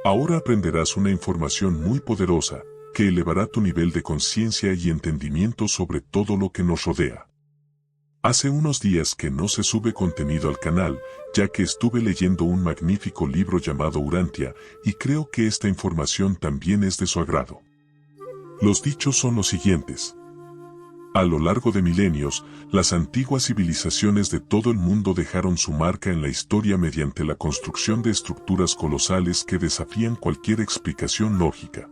Ahora aprenderás una información muy poderosa, que elevará tu nivel de conciencia y entendimiento sobre todo lo que nos rodea. Hace unos días que no se sube contenido al canal, ya que estuve leyendo un magnífico libro llamado Urantia, y creo que esta información también es de su agrado. Los dichos son los siguientes. A lo largo de milenios, las antiguas civilizaciones de todo el mundo dejaron su marca en la historia mediante la construcción de estructuras colosales que desafían cualquier explicación lógica.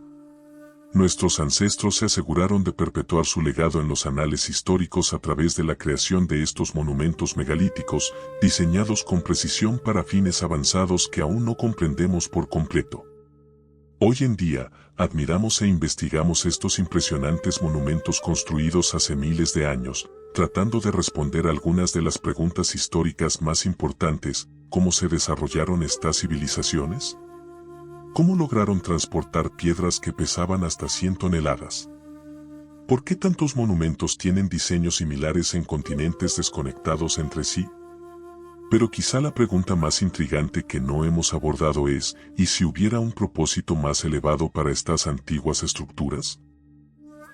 Nuestros ancestros se aseguraron de perpetuar su legado en los anales históricos a través de la creación de estos monumentos megalíticos, diseñados con precisión para fines avanzados que aún no comprendemos por completo. Hoy en día, admiramos e investigamos estos impresionantes monumentos construidos hace miles de años, tratando de responder algunas de las preguntas históricas más importantes: ¿cómo se desarrollaron estas civilizaciones? ¿Cómo lograron transportar piedras que pesaban hasta 100 toneladas? ¿Por qué tantos monumentos tienen diseños similares en continentes desconectados entre sí? Pero quizá la pregunta más intrigante que no hemos abordado es, ¿y si hubiera un propósito más elevado para estas antiguas estructuras?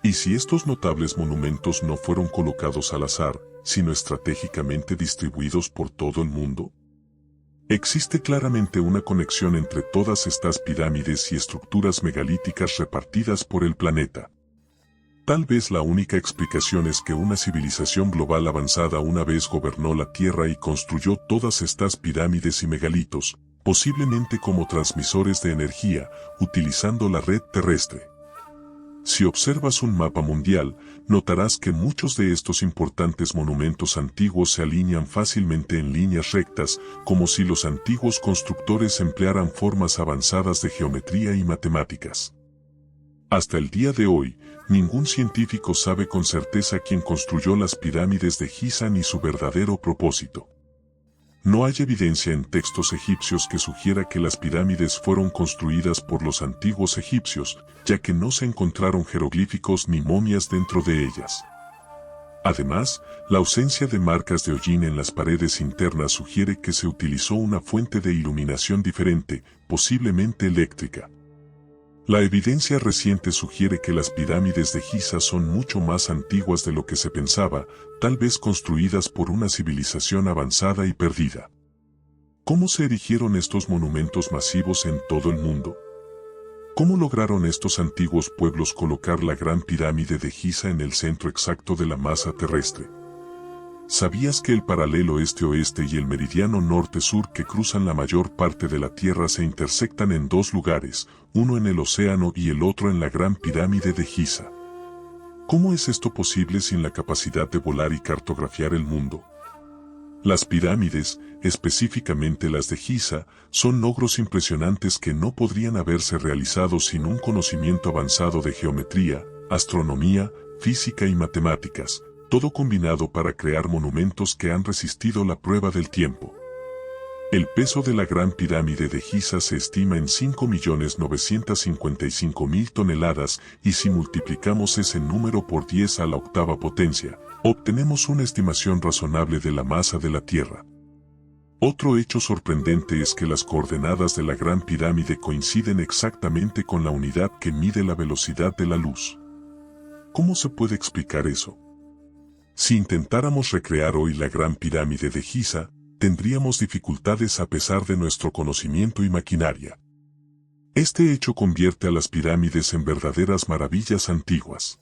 ¿Y si estos notables monumentos no fueron colocados al azar, sino estratégicamente distribuidos por todo el mundo? Existe claramente una conexión entre todas estas pirámides y estructuras megalíticas repartidas por el planeta. Tal vez la única explicación es que una civilización global avanzada una vez gobernó la Tierra y construyó todas estas pirámides y megalitos, posiblemente como transmisores de energía, utilizando la red terrestre. Si observas un mapa mundial, notarás que muchos de estos importantes monumentos antiguos se alinean fácilmente en líneas rectas, como si los antiguos constructores emplearan formas avanzadas de geometría y matemáticas. Hasta el día de hoy, ningún científico sabe con certeza quién construyó las pirámides de Giza ni su verdadero propósito. No hay evidencia en textos egipcios que sugiera que las pirámides fueron construidas por los antiguos egipcios, ya que no se encontraron jeroglíficos ni momias dentro de ellas. Además, la ausencia de marcas de hollín en las paredes internas sugiere que se utilizó una fuente de iluminación diferente, posiblemente eléctrica. La evidencia reciente sugiere que las pirámides de Giza son mucho más antiguas de lo que se pensaba, tal vez construidas por una civilización avanzada y perdida. ¿Cómo se erigieron estos monumentos masivos en todo el mundo? ¿Cómo lograron estos antiguos pueblos colocar la gran pirámide de Giza en el centro exacto de la masa terrestre? ¿Sabías que el paralelo este-oeste y el meridiano norte-sur que cruzan la mayor parte de la Tierra se intersectan en dos lugares, uno en el océano y el otro en la gran pirámide de Giza? ¿Cómo es esto posible sin la capacidad de volar y cartografiar el mundo? Las pirámides, específicamente las de Giza, son logros impresionantes que no podrían haberse realizado sin un conocimiento avanzado de geometría, astronomía, física y matemáticas, todo combinado para crear monumentos que han resistido la prueba del tiempo. El peso de la Gran Pirámide de Giza se estima en 5.955.000 toneladas y si multiplicamos ese número por 10 a la octava potencia, obtenemos una estimación razonable de la masa de la Tierra. Otro hecho sorprendente es que las coordenadas de la Gran Pirámide coinciden exactamente con la unidad que mide la velocidad de la luz. ¿Cómo se puede explicar eso? Si intentáramos recrear hoy la Gran Pirámide de Giza, tendríamos dificultades a pesar de nuestro conocimiento y maquinaria. Este hecho convierte a las pirámides en verdaderas maravillas antiguas.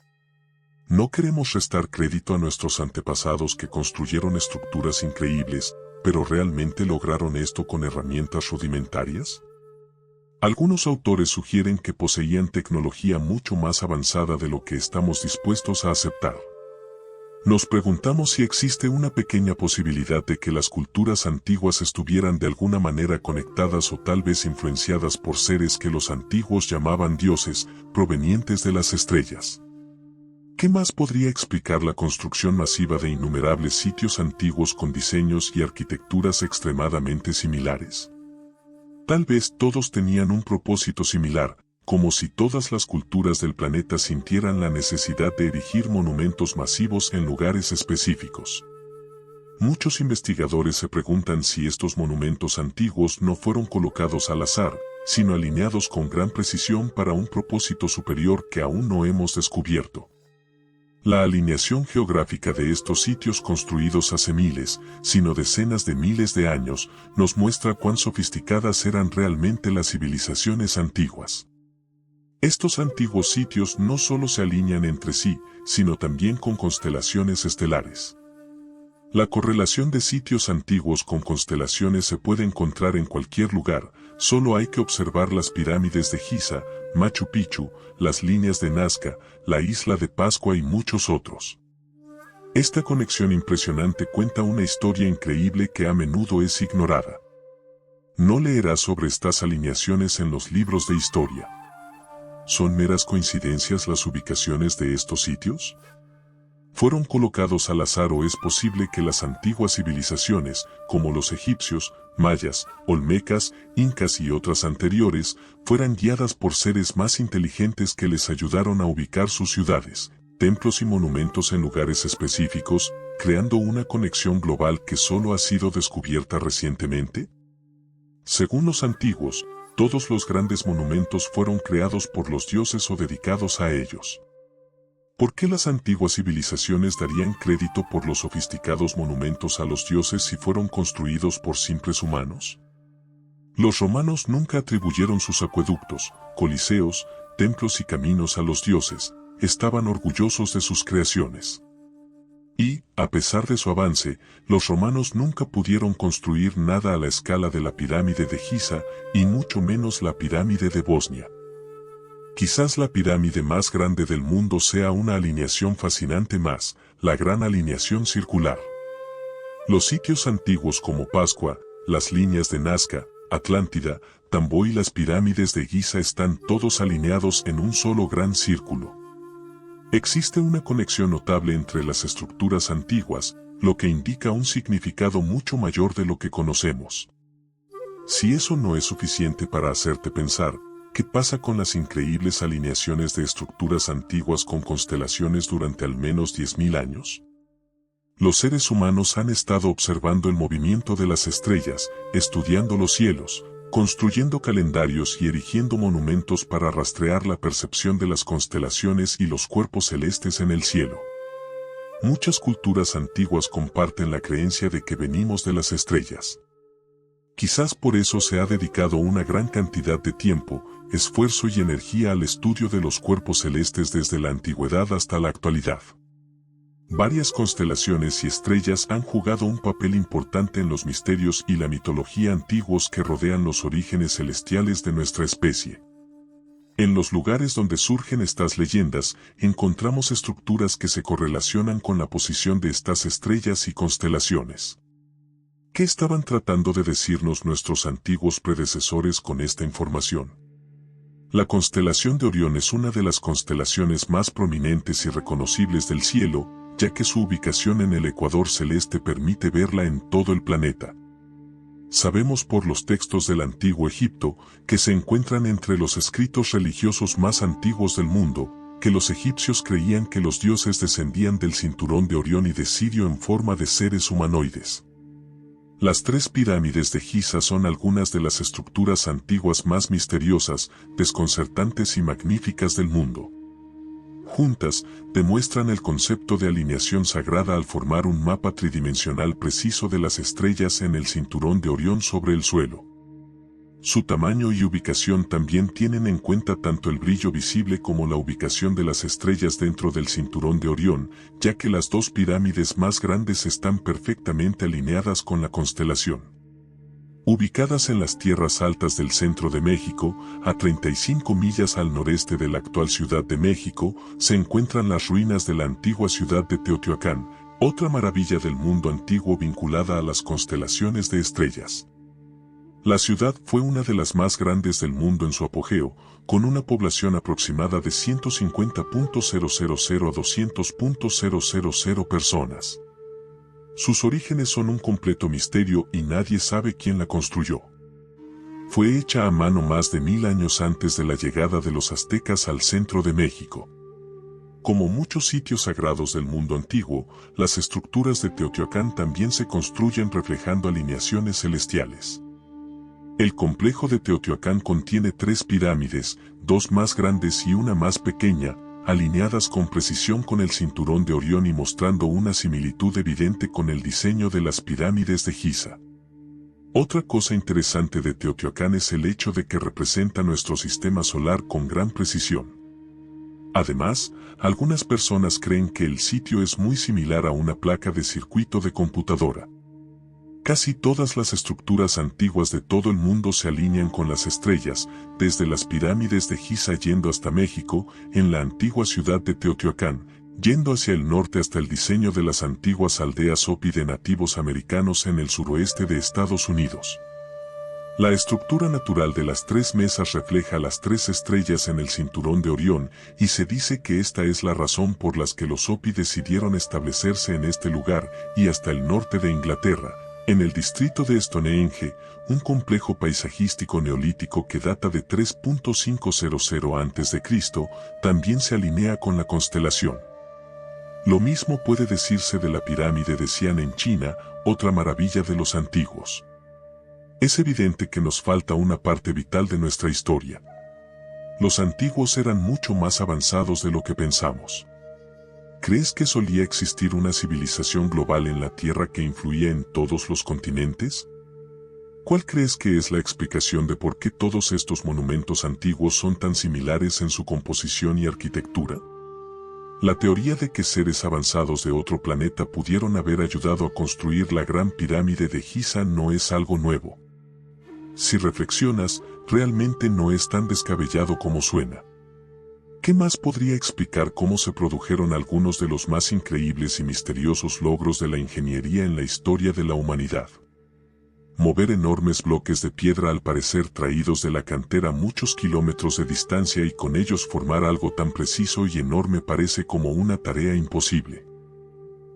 No queremos restar crédito a nuestros antepasados que construyeron estructuras increíbles, pero ¿realmente lograron esto con herramientas rudimentarias? Algunos autores sugieren que poseían tecnología mucho más avanzada de lo que estamos dispuestos a aceptar. Nos preguntamos si existe una pequeña posibilidad de que las culturas antiguas estuvieran de alguna manera conectadas o tal vez influenciadas por seres que los antiguos llamaban dioses, provenientes de las estrellas. ¿Qué más podría explicar la construcción masiva de innumerables sitios antiguos con diseños y arquitecturas extremadamente similares? Tal vez todos tenían un propósito similar, como si todas las culturas del planeta sintieran la necesidad de erigir monumentos masivos en lugares específicos. Muchos investigadores se preguntan si estos monumentos antiguos no fueron colocados al azar, sino alineados con gran precisión para un propósito superior que aún no hemos descubierto. La alineación geográfica de estos sitios construidos hace miles, sino decenas de miles de años, nos muestra cuán sofisticadas eran realmente las civilizaciones antiguas. Estos antiguos sitios no solo se alinean entre sí, sino también con constelaciones estelares. La correlación de sitios antiguos con constelaciones se puede encontrar en cualquier lugar, solo hay que observar las pirámides de Giza, Machu Picchu, las líneas de Nazca, la isla de Pascua y muchos otros. Esta conexión impresionante cuenta una historia increíble que a menudo es ignorada. No leerás sobre estas alineaciones en los libros de historia. ¿Son meras coincidencias las ubicaciones de estos sitios? ¿Fueron colocados al azar o es posible que las antiguas civilizaciones, como los egipcios, mayas, olmecas, incas y otras anteriores, fueran guiadas por seres más inteligentes que les ayudaron a ubicar sus ciudades, templos y monumentos en lugares específicos, creando una conexión global que solo ha sido descubierta recientemente? Según los antiguos, todos los grandes monumentos fueron creados por los dioses o dedicados a ellos. ¿Por qué las antiguas civilizaciones darían crédito por los sofisticados monumentos a los dioses si fueron construidos por simples humanos? Los romanos nunca atribuyeron sus acueductos, coliseos, templos y caminos a los dioses, estaban orgullosos de sus creaciones. Y, a pesar de su avance, los romanos nunca pudieron construir nada a la escala de la pirámide de Giza, y mucho menos la pirámide de Bosnia. Quizás la pirámide más grande del mundo sea una alineación fascinante más, la gran alineación circular. Los sitios antiguos como Pascua, las líneas de Nazca, Atlántida, Tambo y las pirámides de Giza están todos alineados en un solo gran círculo. Existe una conexión notable entre las estructuras antiguas, lo que indica un significado mucho mayor de lo que conocemos. Si eso no es suficiente para hacerte pensar, ¿qué pasa con las increíbles alineaciones de estructuras antiguas con constelaciones durante al menos 10.000 años? Los seres humanos han estado observando el movimiento de las estrellas, estudiando los cielos, construyendo calendarios y erigiendo monumentos para rastrear la percepción de las constelaciones y los cuerpos celestes en el cielo. Muchas culturas antiguas comparten la creencia de que venimos de las estrellas. Quizás por eso se ha dedicado una gran cantidad de tiempo, esfuerzo y energía al estudio de los cuerpos celestes desde la antigüedad hasta la actualidad. Varias constelaciones y estrellas han jugado un papel importante en los misterios y la mitología antiguos que rodean los orígenes celestiales de nuestra especie. En los lugares donde surgen estas leyendas, encontramos estructuras que se correlacionan con la posición de estas estrellas y constelaciones. ¿Qué estaban tratando de decirnos nuestros antiguos predecesores con esta información? La constelación de Orión es una de las constelaciones más prominentes y reconocibles del cielo, ya que su ubicación en el ecuador celeste permite verla en todo el planeta. Sabemos por los textos del Antiguo Egipto, que se encuentran entre los escritos religiosos más antiguos del mundo, que los egipcios creían que los dioses descendían del cinturón de Orión y de Sirio en forma de seres humanoides. Las tres pirámides de Giza son algunas de las estructuras antiguas más misteriosas, desconcertantes y magníficas del mundo. Juntas, demuestran el concepto de alineación sagrada al formar un mapa tridimensional preciso de las estrellas en el cinturón de Orión sobre el suelo. Su tamaño y ubicación también tienen en cuenta tanto el brillo visible como la ubicación de las estrellas dentro del cinturón de Orión, ya que las dos pirámides más grandes están perfectamente alineadas con la constelación. Ubicadas en las tierras altas del centro de México, a 35 millas al noreste de la actual Ciudad de México, se encuentran las ruinas de la antigua ciudad de Teotihuacán, otra maravilla del mundo antiguo vinculada a las constelaciones de estrellas. La ciudad fue una de las más grandes del mundo en su apogeo, con una población aproximada de 150.000 a 200.000 personas. Sus orígenes son un completo misterio y nadie sabe quién la construyó. Fue hecha a mano más de 1000 años antes de la llegada de los aztecas al centro de México. Como muchos sitios sagrados del mundo antiguo, las estructuras de Teotihuacán también se construyen reflejando alineaciones celestiales. El complejo de Teotihuacán contiene 3 pirámides, 2 más grandes y una más pequeña, alineadas con precisión con el cinturón de Orión y mostrando una similitud evidente con el diseño de las pirámides de Giza. Otra cosa interesante de Teotihuacán es el hecho de que representa nuestro sistema solar con gran precisión. Además, algunas personas creen que el sitio es muy similar a una placa de circuito de computadora. Casi todas las estructuras antiguas de todo el mundo se alinean con las estrellas, desde las pirámides de Giza yendo hasta México, en la antigua ciudad de Teotihuacán, yendo hacia el norte hasta el diseño de las antiguas aldeas Hopi de nativos americanos en el suroeste de Estados Unidos. La estructura natural de las 3 mesas refleja las 3 estrellas en el cinturón de Orión y se dice que esta es la razón por la que los Hopi decidieron establecerse en este lugar y hasta el norte de Inglaterra. En el distrito de Stonehenge, un complejo paisajístico neolítico que data de 3.500 a.C., también se alinea con la constelación. Lo mismo puede decirse de la pirámide de Xi'an en China, otra maravilla de los antiguos. Es evidente que nos falta una parte vital de nuestra historia. Los antiguos eran mucho más avanzados de lo que pensamos. ¿Crees que solía existir una civilización global en la Tierra que influía en todos los continentes? ¿Cuál crees que es la explicación de por qué todos estos monumentos antiguos son tan similares en su composición y arquitectura? La teoría de que seres avanzados de otro planeta pudieron haber ayudado a construir la Gran Pirámide de Giza no es algo nuevo. Si reflexionas, realmente no es tan descabellado como suena. ¿Qué más podría explicar cómo se produjeron algunos de los más increíbles y misteriosos logros de la ingeniería en la historia de la humanidad? Mover enormes bloques de piedra al parecer traídos de la cantera a muchos kilómetros de distancia y con ellos formar algo tan preciso y enorme parece como una tarea imposible.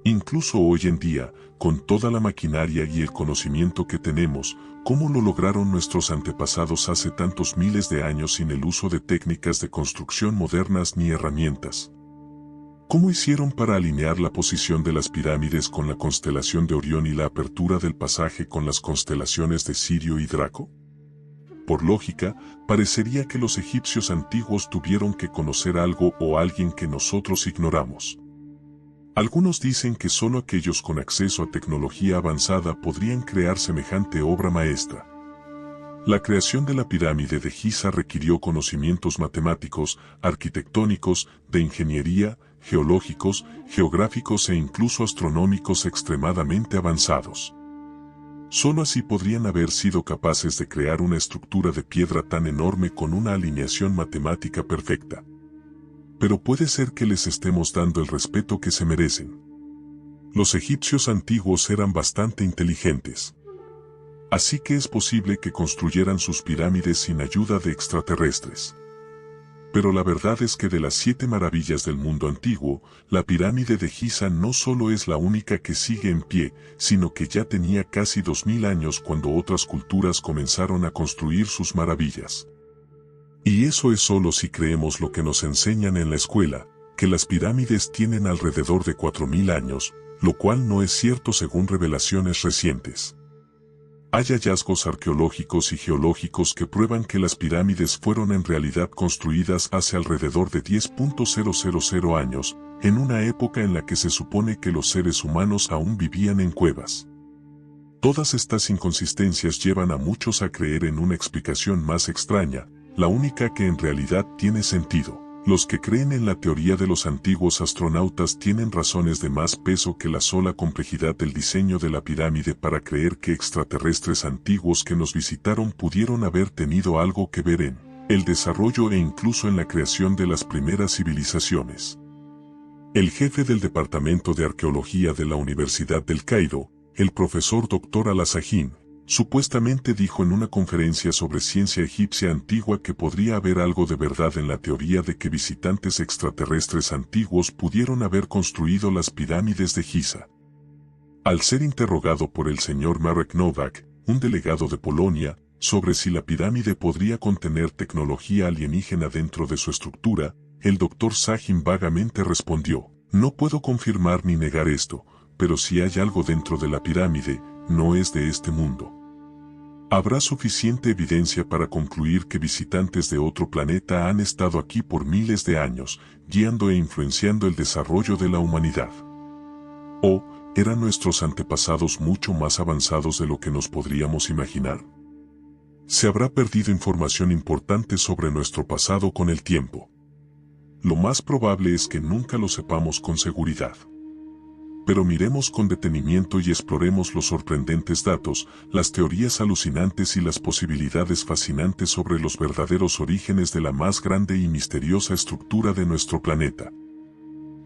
Incluso hoy en día, con toda la maquinaria y el conocimiento que tenemos, ¿cómo lo lograron nuestros antepasados hace tantos miles de años sin el uso de técnicas de construcción modernas ni herramientas? ¿Cómo hicieron para alinear la posición de las pirámides con la constelación de Orión y la apertura del pasaje con las constelaciones de Sirio y Draco? Por lógica, parecería que los egipcios antiguos tuvieron que conocer algo o alguien que nosotros ignoramos. Algunos dicen que solo aquellos con acceso a tecnología avanzada podrían crear semejante obra maestra. La creación de la pirámide de Giza requirió conocimientos matemáticos, arquitectónicos, de ingeniería, geológicos, geográficos e incluso astronómicos extremadamente avanzados. Solo así podrían haber sido capaces de crear una estructura de piedra tan enorme con una alineación matemática perfecta. Pero puede ser que les estemos dando el respeto que se merecen. Los egipcios antiguos eran bastante inteligentes. Así que es posible que construyeran sus pirámides sin ayuda de extraterrestres. Pero la verdad es que de las 7 maravillas del mundo antiguo, la pirámide de Giza no solo es la única que sigue en pie, sino que ya tenía casi 2000 años cuando otras culturas comenzaron a construir sus maravillas. Y eso es solo si creemos lo que nos enseñan en la escuela, que las pirámides tienen alrededor de 4000 años, lo cual no es cierto según revelaciones recientes. Hay hallazgos arqueológicos y geológicos que prueban que las pirámides fueron en realidad construidas hace alrededor de 10.000 años, en una época en la que se supone que los seres humanos aún vivían en cuevas. Todas estas inconsistencias llevan a muchos a creer en una explicación más extraña, la única que en realidad tiene sentido. Los que creen en la teoría de los antiguos astronautas tienen razones de más peso que la sola complejidad del diseño de la pirámide para creer que extraterrestres antiguos que nos visitaron pudieron haber tenido algo que ver en el desarrollo e incluso en la creación de las primeras civilizaciones. El jefe del Departamento de Arqueología de la Universidad del Cairo, el profesor Dr. Al-Sahin, supuestamente dijo en una conferencia sobre ciencia egipcia antigua que podría haber algo de verdad en la teoría de que visitantes extraterrestres antiguos pudieron haber construido las pirámides de Giza. Al ser interrogado por el señor Marek Nowak, un delegado de Polonia, sobre si la pirámide podría contener tecnología alienígena dentro de su estructura, el Dr. Sahin vagamente respondió: "No puedo confirmar ni negar esto, pero si hay algo dentro de la pirámide, no es de este mundo". Habrá suficiente evidencia para concluir que visitantes de otro planeta han estado aquí por miles de años, guiando e influenciando el desarrollo de la humanidad. ¿O eran nuestros antepasados mucho más avanzados de lo que nos podríamos imaginar? Se habrá perdido información importante sobre nuestro pasado con el tiempo. Lo más probable es que nunca lo sepamos con seguridad. Pero miremos con detenimiento y exploremos los sorprendentes datos, las teorías alucinantes y las posibilidades fascinantes sobre los verdaderos orígenes de la más grande y misteriosa estructura de nuestro planeta.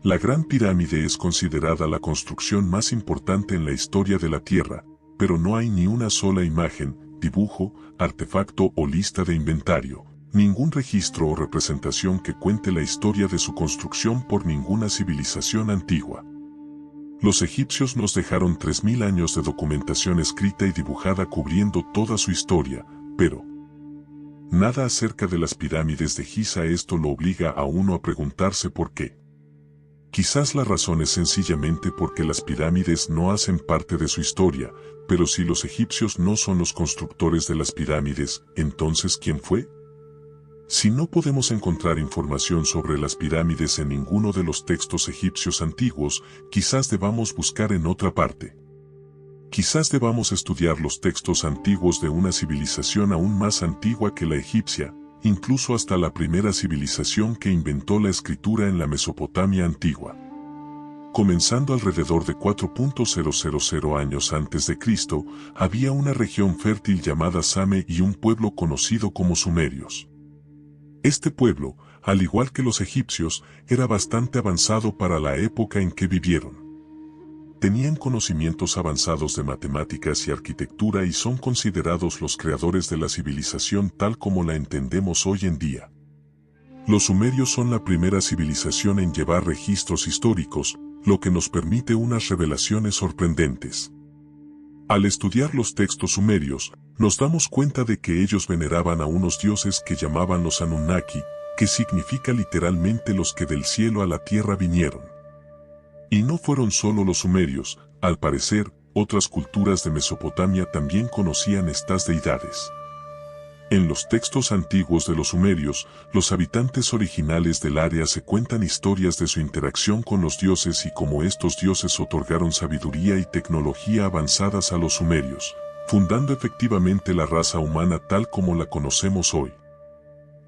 La Gran Pirámide es considerada la construcción más importante en la historia de la Tierra, pero no hay ni una sola imagen, dibujo, artefacto o lista de inventario, ningún registro o representación que cuente la historia de su construcción por ninguna civilización antigua. Los egipcios nos dejaron 3000 años de documentación escrita y dibujada cubriendo toda su historia, pero nada acerca de las pirámides de Giza. Esto lo obliga a uno a preguntarse por qué. Quizás la razón es sencillamente porque las pirámides no hacen parte de su historia, pero si los egipcios no son los constructores de las pirámides, entonces ¿quién fue? Si no podemos encontrar información sobre las pirámides en ninguno de los textos egipcios antiguos, quizás debamos buscar en otra parte. Quizás debamos estudiar los textos antiguos de una civilización aún más antigua que la egipcia, incluso hasta la primera civilización que inventó la escritura en la Mesopotamia antigua. Comenzando alrededor de 4.000 años antes de Cristo, había una región fértil llamada Same y un pueblo conocido como sumerios. Este pueblo, al igual que los egipcios, era bastante avanzado para la época en que vivieron. Tenían conocimientos avanzados de matemáticas y arquitectura y son considerados los creadores de la civilización tal como la entendemos hoy en día. Los sumerios son la primera civilización en llevar registros históricos, lo que nos permite unas revelaciones sorprendentes. Al estudiar los textos sumerios, nos damos cuenta de que ellos veneraban a unos dioses que llamaban los Anunnaki, que significa literalmente los que del cielo a la tierra vinieron. Y no fueron solo los sumerios, al parecer, otras culturas de Mesopotamia también conocían estas deidades. En los textos antiguos de los sumerios, los habitantes originales del área se cuentan historias de su interacción con los dioses y cómo estos dioses otorgaron sabiduría y tecnología avanzadas a los sumerios, fundando efectivamente la raza humana tal como la conocemos hoy.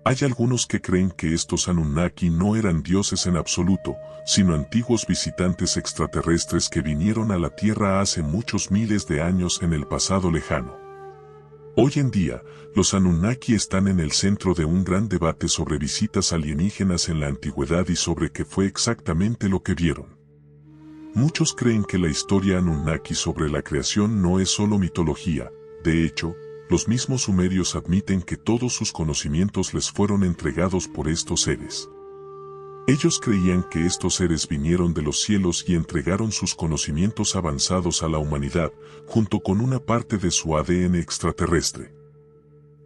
Hay algunos que creen que estos Anunnaki no eran dioses en absoluto, sino antiguos visitantes extraterrestres que vinieron a la Tierra hace muchos miles de años en el pasado lejano. Hoy en día, los Anunnaki están en el centro de un gran debate sobre visitas alienígenas en la antigüedad y sobre qué fue exactamente lo que vieron. Muchos creen que la historia Anunnaki sobre la creación no es solo mitología, de hecho, los mismos sumerios admiten que todos sus conocimientos les fueron entregados por estos seres. Ellos creían que estos seres vinieron de los cielos y entregaron sus conocimientos avanzados a la humanidad, junto con una parte de su ADN extraterrestre.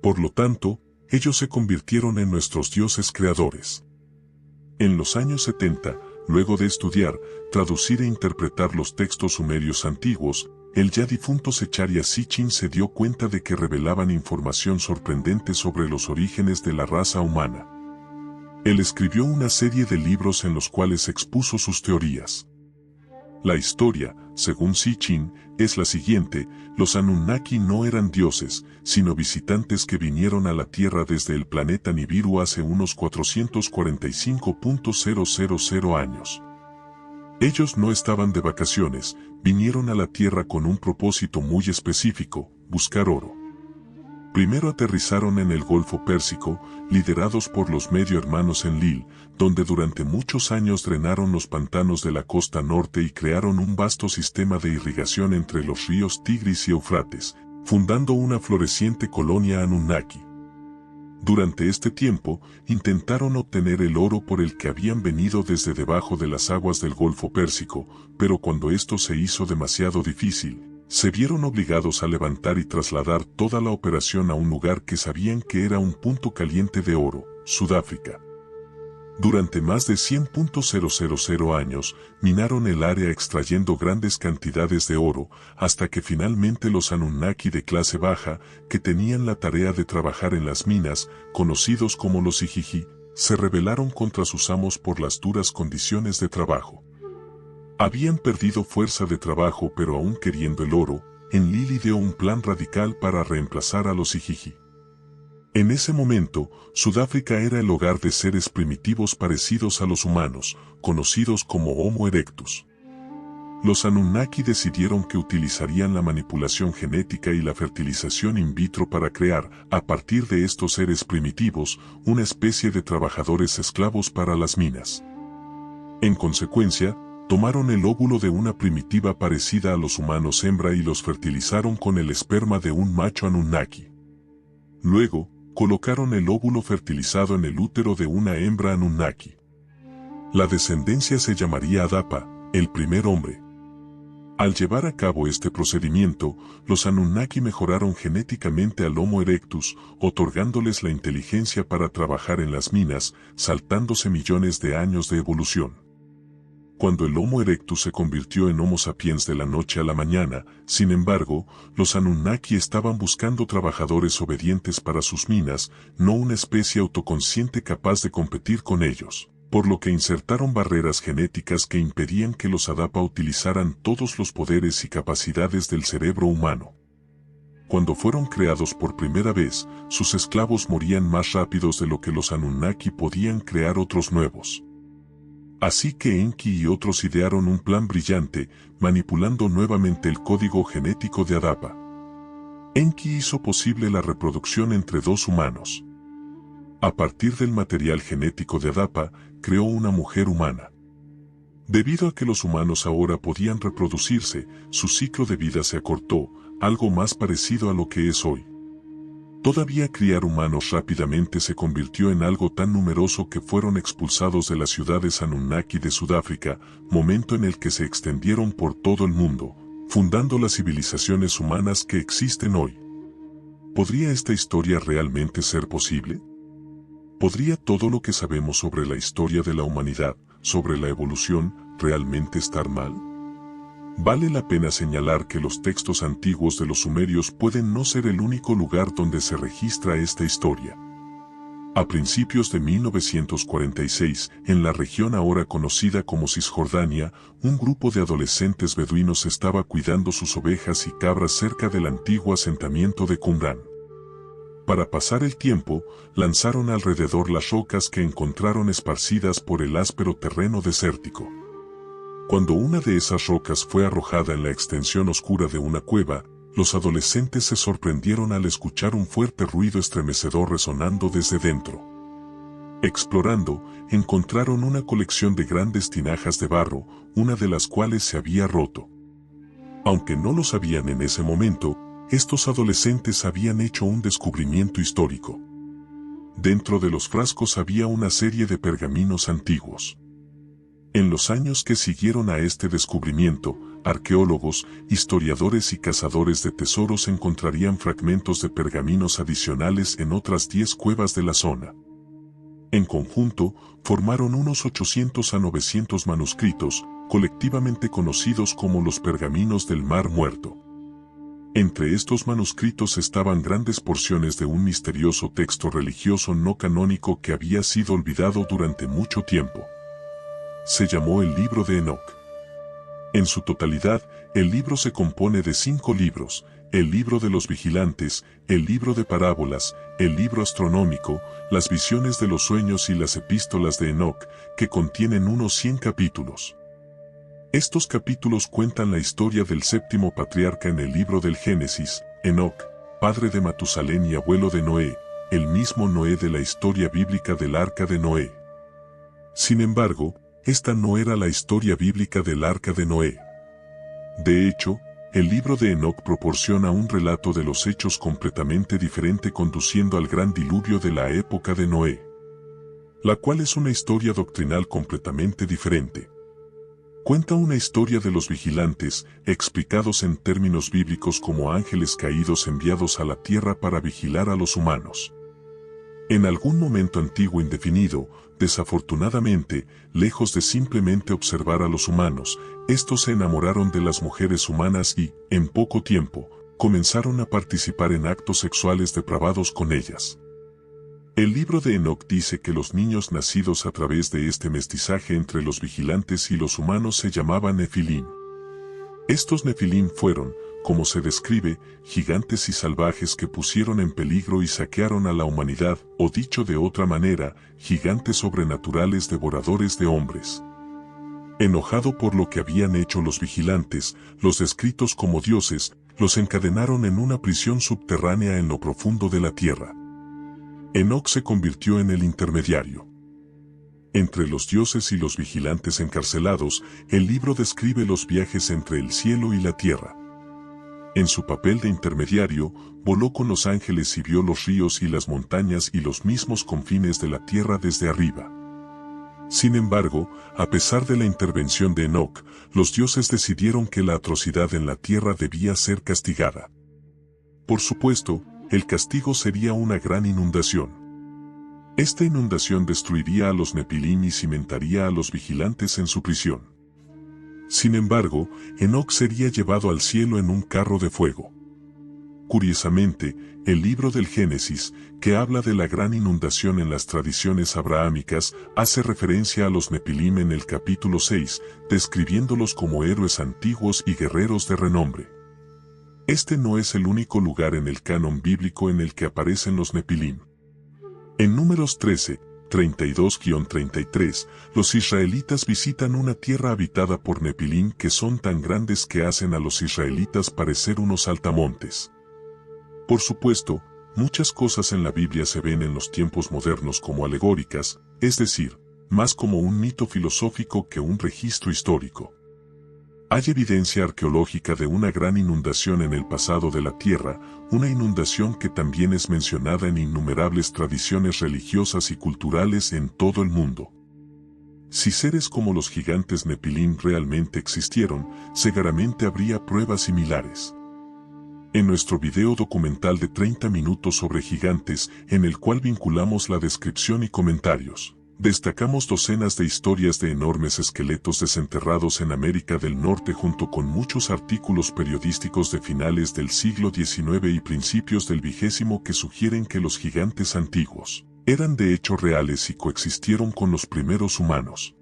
Por lo tanto, ellos se convirtieron en nuestros dioses creadores. En los años 70, luego de estudiar, traducir e interpretar los textos sumerios antiguos, el ya difunto Zecharia Sitchin se dio cuenta de que revelaban información sorprendente sobre los orígenes de la raza humana. Él escribió una serie de libros en los cuales expuso sus teorías. La historia, según Sitchin, es la siguiente: los Anunnaki no eran dioses, sino visitantes que vinieron a la Tierra desde el planeta Nibiru hace unos 445.000 años. Ellos no estaban de vacaciones, vinieron a la Tierra con un propósito muy específico: buscar oro. Primero aterrizaron en el Golfo Pérsico, liderados por los medio hermanos Enlil, donde durante muchos años drenaron los pantanos de la costa norte y crearon un vasto sistema de irrigación entre los ríos Tigris y Eufrates, fundando una floreciente colonia Anunnaki. Durante este tiempo, intentaron obtener el oro por el que habían venido desde debajo de las aguas del Golfo Pérsico, pero cuando esto se hizo demasiado difícil, se vieron obligados a levantar y trasladar toda la operación a un lugar que sabían que era un punto caliente de oro, Sudáfrica. Durante más de 100.000 años, minaron el área extrayendo grandes cantidades de oro, hasta que finalmente los Anunnaki de clase baja, que tenían la tarea de trabajar en las minas, conocidos como los Igigi, se rebelaron contra sus amos por las duras condiciones de trabajo. Habían perdido fuerza de trabajo, pero aún queriendo el oro, Enlil ideó un plan radical para reemplazar a los Igigi. En ese momento, Sudáfrica era el hogar de seres primitivos parecidos a los humanos, conocidos como Homo erectus. Los Anunnaki decidieron que utilizarían la manipulación genética y la fertilización in vitro para crear, a partir de estos seres primitivos, una especie de trabajadores esclavos para las minas. En consecuencia, tomaron el óvulo de una primitiva parecida a los humanos hembra y los fertilizaron con el esperma de un macho Anunnaki. Luego, colocaron el óvulo fertilizado en el útero de una hembra Anunnaki. La descendencia se llamaría Adapa, el primer hombre. Al llevar a cabo este procedimiento, los Anunnaki mejoraron genéticamente al Homo erectus, otorgándoles la inteligencia para trabajar en las minas, saltándose millones de años de evolución. Cuando el Homo erectus se convirtió en Homo sapiens de la noche a la mañana, sin embargo, los Anunnaki estaban buscando trabajadores obedientes para sus minas, no una especie autoconsciente capaz de competir con ellos, por lo que insertaron barreras genéticas que impedían que los Adapa utilizaran todos los poderes y capacidades del cerebro humano. Cuando fueron creados por primera vez, sus esclavos morían más rápidos de lo que los Anunnaki podían crear otros nuevos. Así que Enki y otros idearon un plan brillante, manipulando nuevamente el código genético de Adapa. Enki hizo posible la reproducción entre dos humanos. A partir del material genético de Adapa, creó una mujer humana. Debido a que los humanos ahora podían reproducirse, su ciclo de vida se acortó, algo más parecido a lo que es hoy. Todavía criar humanos rápidamente se convirtió en algo tan numeroso que fueron expulsados de las ciudades Anunnaki de Sudáfrica, momento en el que se extendieron por todo el mundo, fundando las civilizaciones humanas que existen hoy. ¿Podría esta historia realmente ser posible? ¿Podría todo lo que sabemos sobre la historia de la humanidad, sobre la evolución, realmente estar mal? Vale la pena señalar que los textos antiguos de los sumerios pueden no ser el único lugar donde se registra esta historia. A principios de 1946, en la región ahora conocida como Cisjordania, un grupo de adolescentes beduinos estaba cuidando sus ovejas y cabras cerca del antiguo asentamiento de Qumran. Para pasar el tiempo, lanzaron alrededor las rocas que encontraron esparcidas por el áspero terreno desértico. Cuando una de esas rocas fue arrojada en la extensión oscura de una cueva, los adolescentes se sorprendieron al escuchar un fuerte ruido estremecedor resonando desde dentro. Explorando, encontraron una colección de grandes tinajas de barro, una de las cuales se había roto. Aunque no lo sabían en ese momento, estos adolescentes habían hecho un descubrimiento histórico. Dentro de los frascos había una serie de pergaminos antiguos. En los años que siguieron a este descubrimiento, arqueólogos, historiadores y cazadores de tesoros encontrarían fragmentos de pergaminos adicionales en otras 10 cuevas de la zona. En conjunto, formaron unos 800 a 900 manuscritos, colectivamente conocidos como los pergaminos del Mar Muerto. Entre estos manuscritos estaban grandes porciones de un misterioso texto religioso no canónico que había sido olvidado durante mucho tiempo. Se llamó el Libro de Enoc. En su totalidad, el libro se compone de 5 libros: el libro de los vigilantes, el libro de parábolas, el libro astronómico, las visiones de los sueños y las epístolas de Enoc, que contienen unos 100 capítulos. Estos capítulos cuentan la historia del séptimo patriarca en el libro del Génesis, Enoc, padre de Matusalén y abuelo de Noé, el mismo Noé de la historia bíblica del Arca de Noé. Sin embargo, esta no era la historia bíblica del Arca de Noé. De hecho, el libro de Enoc proporciona un relato de los hechos completamente diferente conduciendo al gran diluvio de la época de Noé, la cual es una historia doctrinal completamente diferente. Cuenta una historia de los vigilantes, explicados en términos bíblicos como ángeles caídos enviados a la tierra para vigilar a los humanos. En algún momento antiguo indefinido, Desafortunadamente, lejos de simplemente observar a los humanos, estos se enamoraron de las mujeres humanas y, en poco tiempo, comenzaron a participar en actos sexuales depravados con ellas. El libro de Enoc dice que los niños nacidos a través de este mestizaje entre los vigilantes y los humanos se llamaban Nefilim. Estos Nefilim fueron, como se describe, gigantes y salvajes que pusieron en peligro y saquearon a la humanidad, o dicho de otra manera, gigantes sobrenaturales devoradores de hombres. Enojado por lo que habían hecho los vigilantes, los descritos como dioses, los encadenaron en una prisión subterránea en lo profundo de la tierra. Enoc se convirtió en el intermediario. Entre los dioses y los vigilantes encarcelados, el libro describe los viajes entre el cielo y la tierra. En su papel de intermediario, voló con los ángeles y vio los ríos y las montañas y los mismos confines de la tierra desde arriba. Sin embargo, a pesar de la intervención de Enoc, los dioses decidieron que la atrocidad en la tierra debía ser castigada. Por supuesto, el castigo sería una gran inundación. Esta inundación destruiría a los Nefilim y cimentaría a los vigilantes en su prisión. Sin embargo, Enoc sería llevado al cielo en un carro de fuego. Curiosamente, el libro del Génesis, que habla de la gran inundación en las tradiciones abrahámicas, hace referencia a los Nefilim en el capítulo 6, describiéndolos como héroes antiguos y guerreros de renombre. Este no es el único lugar en el canon bíblico en el que aparecen los Nefilim. En Números 13, 32-33, los israelitas visitan una tierra habitada por Nefilim que son tan grandes que hacen a los israelitas parecer unos altamontes. Por supuesto, muchas cosas en la Biblia se ven en los tiempos modernos como alegóricas, es decir, más como un mito filosófico que un registro histórico. Hay evidencia arqueológica de una gran inundación en el pasado de la Tierra, una inundación que también es mencionada en innumerables tradiciones religiosas y culturales en todo el mundo. Si seres como los gigantes Nefilim realmente existieron, seguramente habría pruebas similares. En nuestro video documental de 30 minutos sobre gigantes, en el cual vinculamos la descripción y comentarios, destacamos docenas de historias de enormes esqueletos desenterrados en América del Norte junto con muchos artículos periodísticos de finales del siglo XIX y principios del XX que sugieren que los gigantes antiguos eran de hecho reales y coexistieron con los primeros humanos.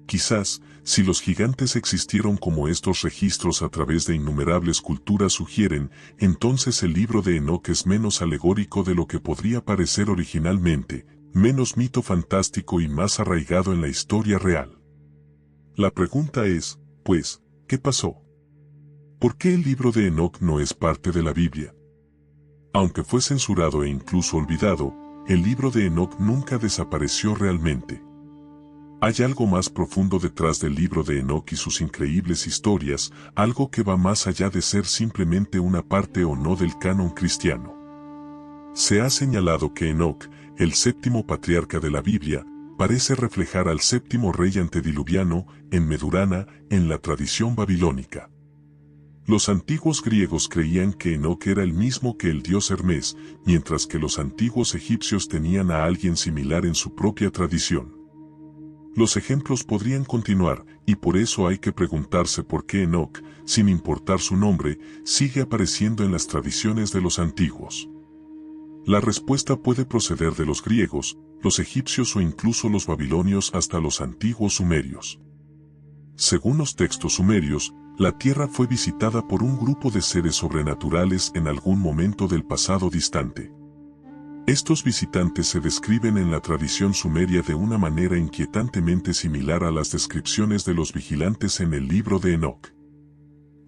Quizás, si los gigantes existieron como estos registros a través de innumerables culturas sugieren, entonces el libro de Enoc es menos alegórico de lo que podría parecer originalmente, menos mito fantástico y más arraigado en la historia real. La pregunta es, pues, ¿qué pasó? ¿Por qué el libro de Enoc no es parte de la Biblia? Aunque fue censurado e incluso olvidado, el libro de Enoc nunca desapareció realmente. Hay algo más profundo detrás del libro de Enoc y sus increíbles historias, algo que va más allá de ser simplemente una parte o no del canon cristiano. Se ha señalado que Enoc, el séptimo patriarca de la Biblia, parece reflejar al séptimo rey antediluviano, Enmedurana, en la tradición babilónica. Los antiguos griegos creían que Enoc era el mismo que el dios Hermes, mientras que los antiguos egipcios tenían a alguien similar en su propia tradición. Los ejemplos podrían continuar, y por eso hay que preguntarse por qué Enoc, sin importar su nombre, sigue apareciendo en las tradiciones de los antiguos. La respuesta puede proceder de los griegos, los egipcios o incluso los babilonios hasta los antiguos sumerios. Según los textos sumerios, la tierra fue visitada por un grupo de seres sobrenaturales en algún momento del pasado distante. Estos visitantes se describen en la tradición sumeria de una manera inquietantemente similar a las descripciones de los vigilantes en el libro de Enoc.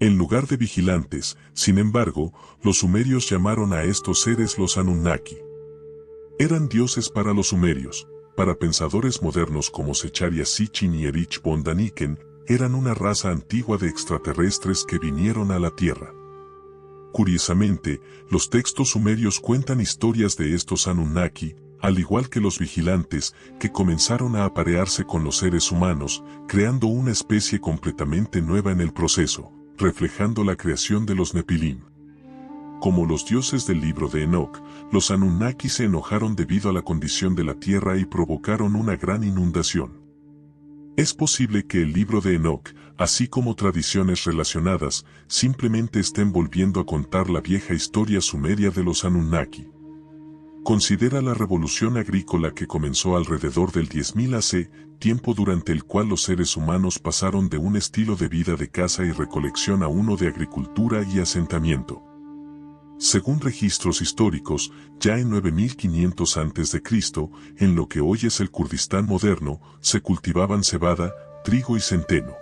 En lugar de vigilantes, sin embargo, los sumerios llamaron a estos seres los Anunnaki. Eran dioses para los sumerios, para pensadores modernos como Zecharia Sitchin y Erich von Daniken, eran una raza antigua de extraterrestres que vinieron a la Tierra. Curiosamente, los textos sumerios cuentan historias de estos Anunnaki, al igual que los vigilantes, que comenzaron a aparearse con los seres humanos, creando una especie completamente nueva en el proceso, reflejando la creación de los Nefilim. Como los dioses del libro de Enoc, los Anunnaki se enojaron debido a la condición de la tierra y provocaron una gran inundación. Es posible que el libro de Enoc, así como tradiciones relacionadas, simplemente estén volviendo a contar la vieja historia sumeria de los Anunnaki. Considera la revolución agrícola que comenzó alrededor del 10.000 AC, tiempo durante el cual los seres humanos pasaron de un estilo de vida de caza y recolección a uno de agricultura y asentamiento. Según registros históricos, ya en 9500 a.C., en lo que hoy es el Kurdistán moderno, se cultivaban cebada, trigo y centeno.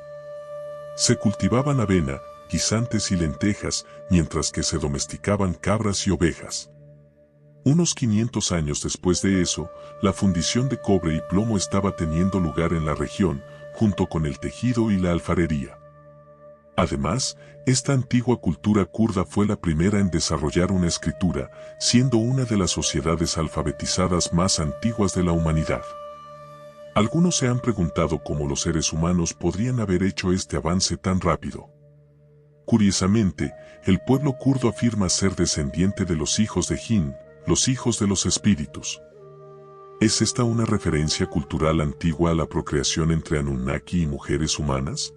Se cultivaban avena, guisantes y lentejas, mientras que se domesticaban cabras y ovejas. Unos 500 años después de eso, la fundición de cobre y plomo estaba teniendo lugar en la región, junto con el tejido y la alfarería. Además, esta antigua cultura kurda fue la primera en desarrollar una escritura, siendo una de las sociedades alfabetizadas más antiguas de la humanidad. Algunos se han preguntado cómo los seres humanos podrían haber hecho este avance tan rápido. Curiosamente, el pueblo kurdo afirma ser descendiente de los hijos de Jinn, los hijos de los espíritus. ¿Es esta una referencia cultural antigua a la procreación entre Anunnaki y mujeres humanas?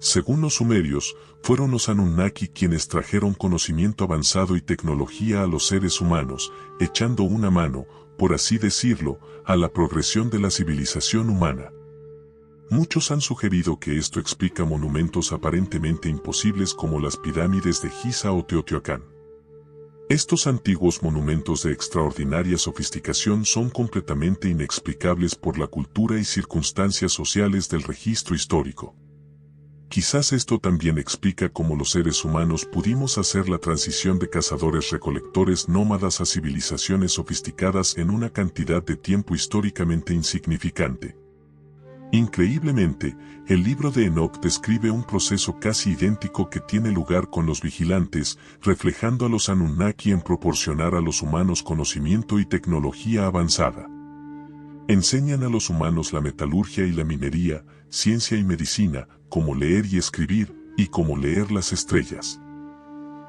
Según los sumerios, fueron los Anunnaki quienes trajeron conocimiento avanzado y tecnología a los seres humanos, echando una mano, por así decirlo, a la progresión de la civilización humana. Muchos han sugerido que esto explica monumentos aparentemente imposibles como las pirámides de Giza o Teotihuacán. Estos antiguos monumentos de extraordinaria sofisticación son completamente inexplicables por la cultura y circunstancias sociales del registro histórico. Quizás esto también explica cómo los seres humanos pudimos hacer la transición de cazadores-recolectores nómadas a civilizaciones sofisticadas en una cantidad de tiempo históricamente insignificante. Increíblemente, el libro de Enoc describe un proceso casi idéntico que tiene lugar con los vigilantes, reflejando a los Anunnaki en proporcionar a los humanos conocimiento y tecnología avanzada. Enseñan a los humanos la metalurgia y la minería, ciencia y medicina, cómo leer y escribir, y cómo leer las estrellas.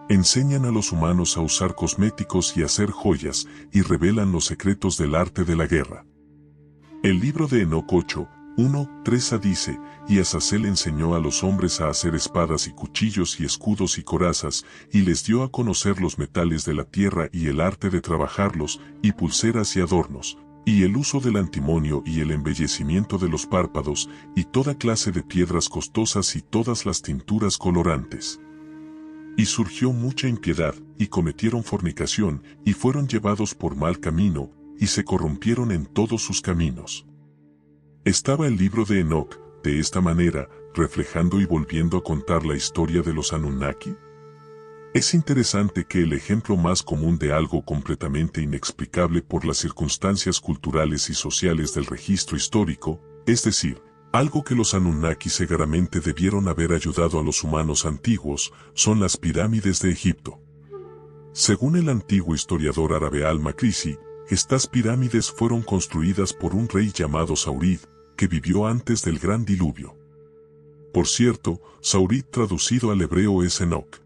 Enseñan a los humanos a usar cosméticos y hacer joyas, y revelan los secretos del arte de la guerra. El libro de Enoc 8:1-3 dice, y Azazel enseñó a los hombres a hacer espadas y cuchillos y escudos y corazas, y les dio a conocer los metales de la tierra y el arte de trabajarlos, y pulseras y adornos, y el uso del antimonio y el embellecimiento de los párpados, y toda clase de piedras costosas y todas las tinturas colorantes. Y surgió mucha impiedad, y cometieron fornicación, y fueron llevados por mal camino, y se corrompieron en todos sus caminos. Estaba el libro de Enoc, de esta manera, reflejando y volviendo a contar la historia de los Anunnaki. Es interesante que el ejemplo más común de algo completamente inexplicable por las circunstancias culturales y sociales del registro histórico, es decir, algo que los Anunnaki seguramente debieron haber ayudado a los humanos antiguos, son las pirámides de Egipto. Según el antiguo historiador árabe al-Makrisi, estas pirámides fueron construidas por un rey llamado Saurid, que vivió antes del gran diluvio. Por cierto, Saurid traducido al hebreo es Enoc.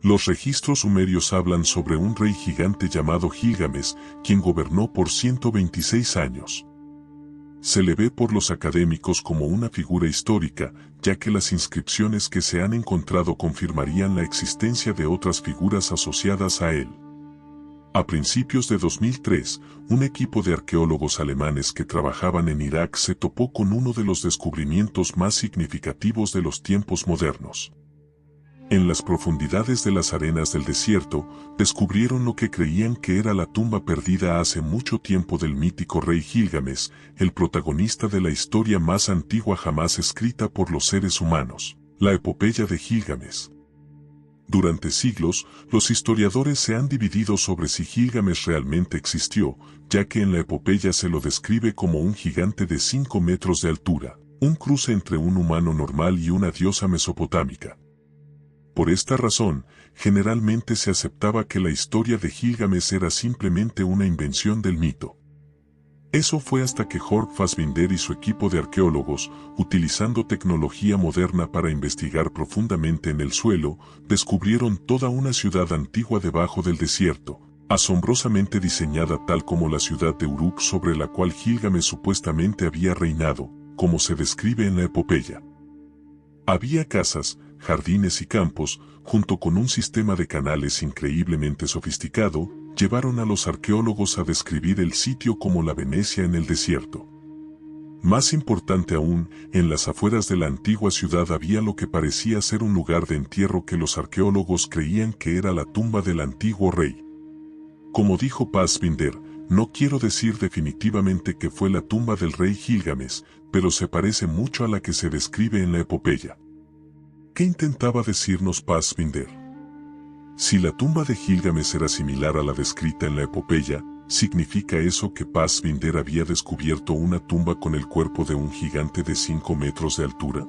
Los registros sumerios hablan sobre un rey gigante llamado Gilgamesh, quien gobernó por 126 años. Se le ve por los académicos como una figura histórica, ya que las inscripciones que se han encontrado confirmarían la existencia de otras figuras asociadas a él. A principios de 2003, un equipo de arqueólogos alemanes que trabajaban en Irak se topó con uno de los descubrimientos más significativos de los tiempos modernos. En las profundidades de las arenas del desierto, descubrieron lo que creían que era la tumba perdida hace mucho tiempo del mítico rey Gilgamesh, el protagonista de la historia más antigua jamás escrita por los seres humanos, la epopeya de Gilgamesh. Durante siglos, los historiadores se han dividido sobre si Gilgamesh realmente existió, ya que en la epopeya se lo describe como un gigante de 5 metros de altura, un cruce entre un humano normal y una diosa mesopotámica. Por esta razón, generalmente se aceptaba que la historia de Gilgamesh era simplemente una invención del mito. Eso fue hasta que Jorge Fassbinder y su equipo de arqueólogos, utilizando tecnología moderna para investigar profundamente en el suelo, descubrieron toda una ciudad antigua debajo del desierto, asombrosamente diseñada tal como la ciudad de Uruk sobre la cual Gilgamesh supuestamente había reinado, como se describe en la epopeya. Había casas, jardines y campos, junto con un sistema de canales increíblemente sofisticado, llevaron a los arqueólogos a describir el sitio como la Venecia en el desierto. Más importante aún, en las afueras de la antigua ciudad había lo que parecía ser un lugar de entierro que los arqueólogos creían que era la tumba del antiguo rey. Como dijo Fassbinder, no quiero decir definitivamente que fue la tumba del rey Gilgamesh, pero se parece mucho a la que se describe en la epopeya. ¿Qué intentaba decirnos Fassbinder? Si la tumba de Gilgamesh era similar a la descrita en la epopeya, ¿significa eso que Fassbinder había descubierto una tumba con el cuerpo de un gigante de 5 metros de altura?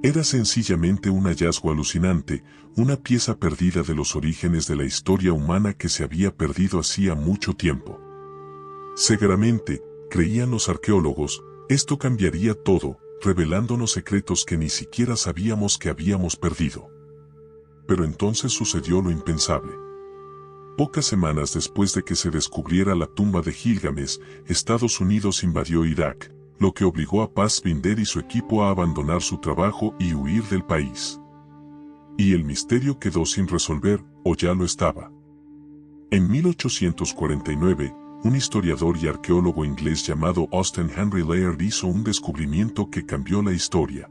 Era sencillamente un hallazgo alucinante, una pieza perdida de los orígenes de la historia humana que se había perdido hacía mucho tiempo. Seguramente, creían los arqueólogos, esto cambiaría todo, revelándonos secretos que ni siquiera sabíamos que habíamos perdido. Pero entonces sucedió lo impensable. Pocas semanas después de que se descubriera la tumba de Gilgamesh, Estados Unidos invadió Irak, lo que obligó a Fassbinder y su equipo a abandonar su trabajo y huir del país. Y el misterio quedó sin resolver, o ya lo estaba. En 1849, un historiador y arqueólogo inglés llamado Austen Henry Layard hizo un descubrimiento que cambió la historia.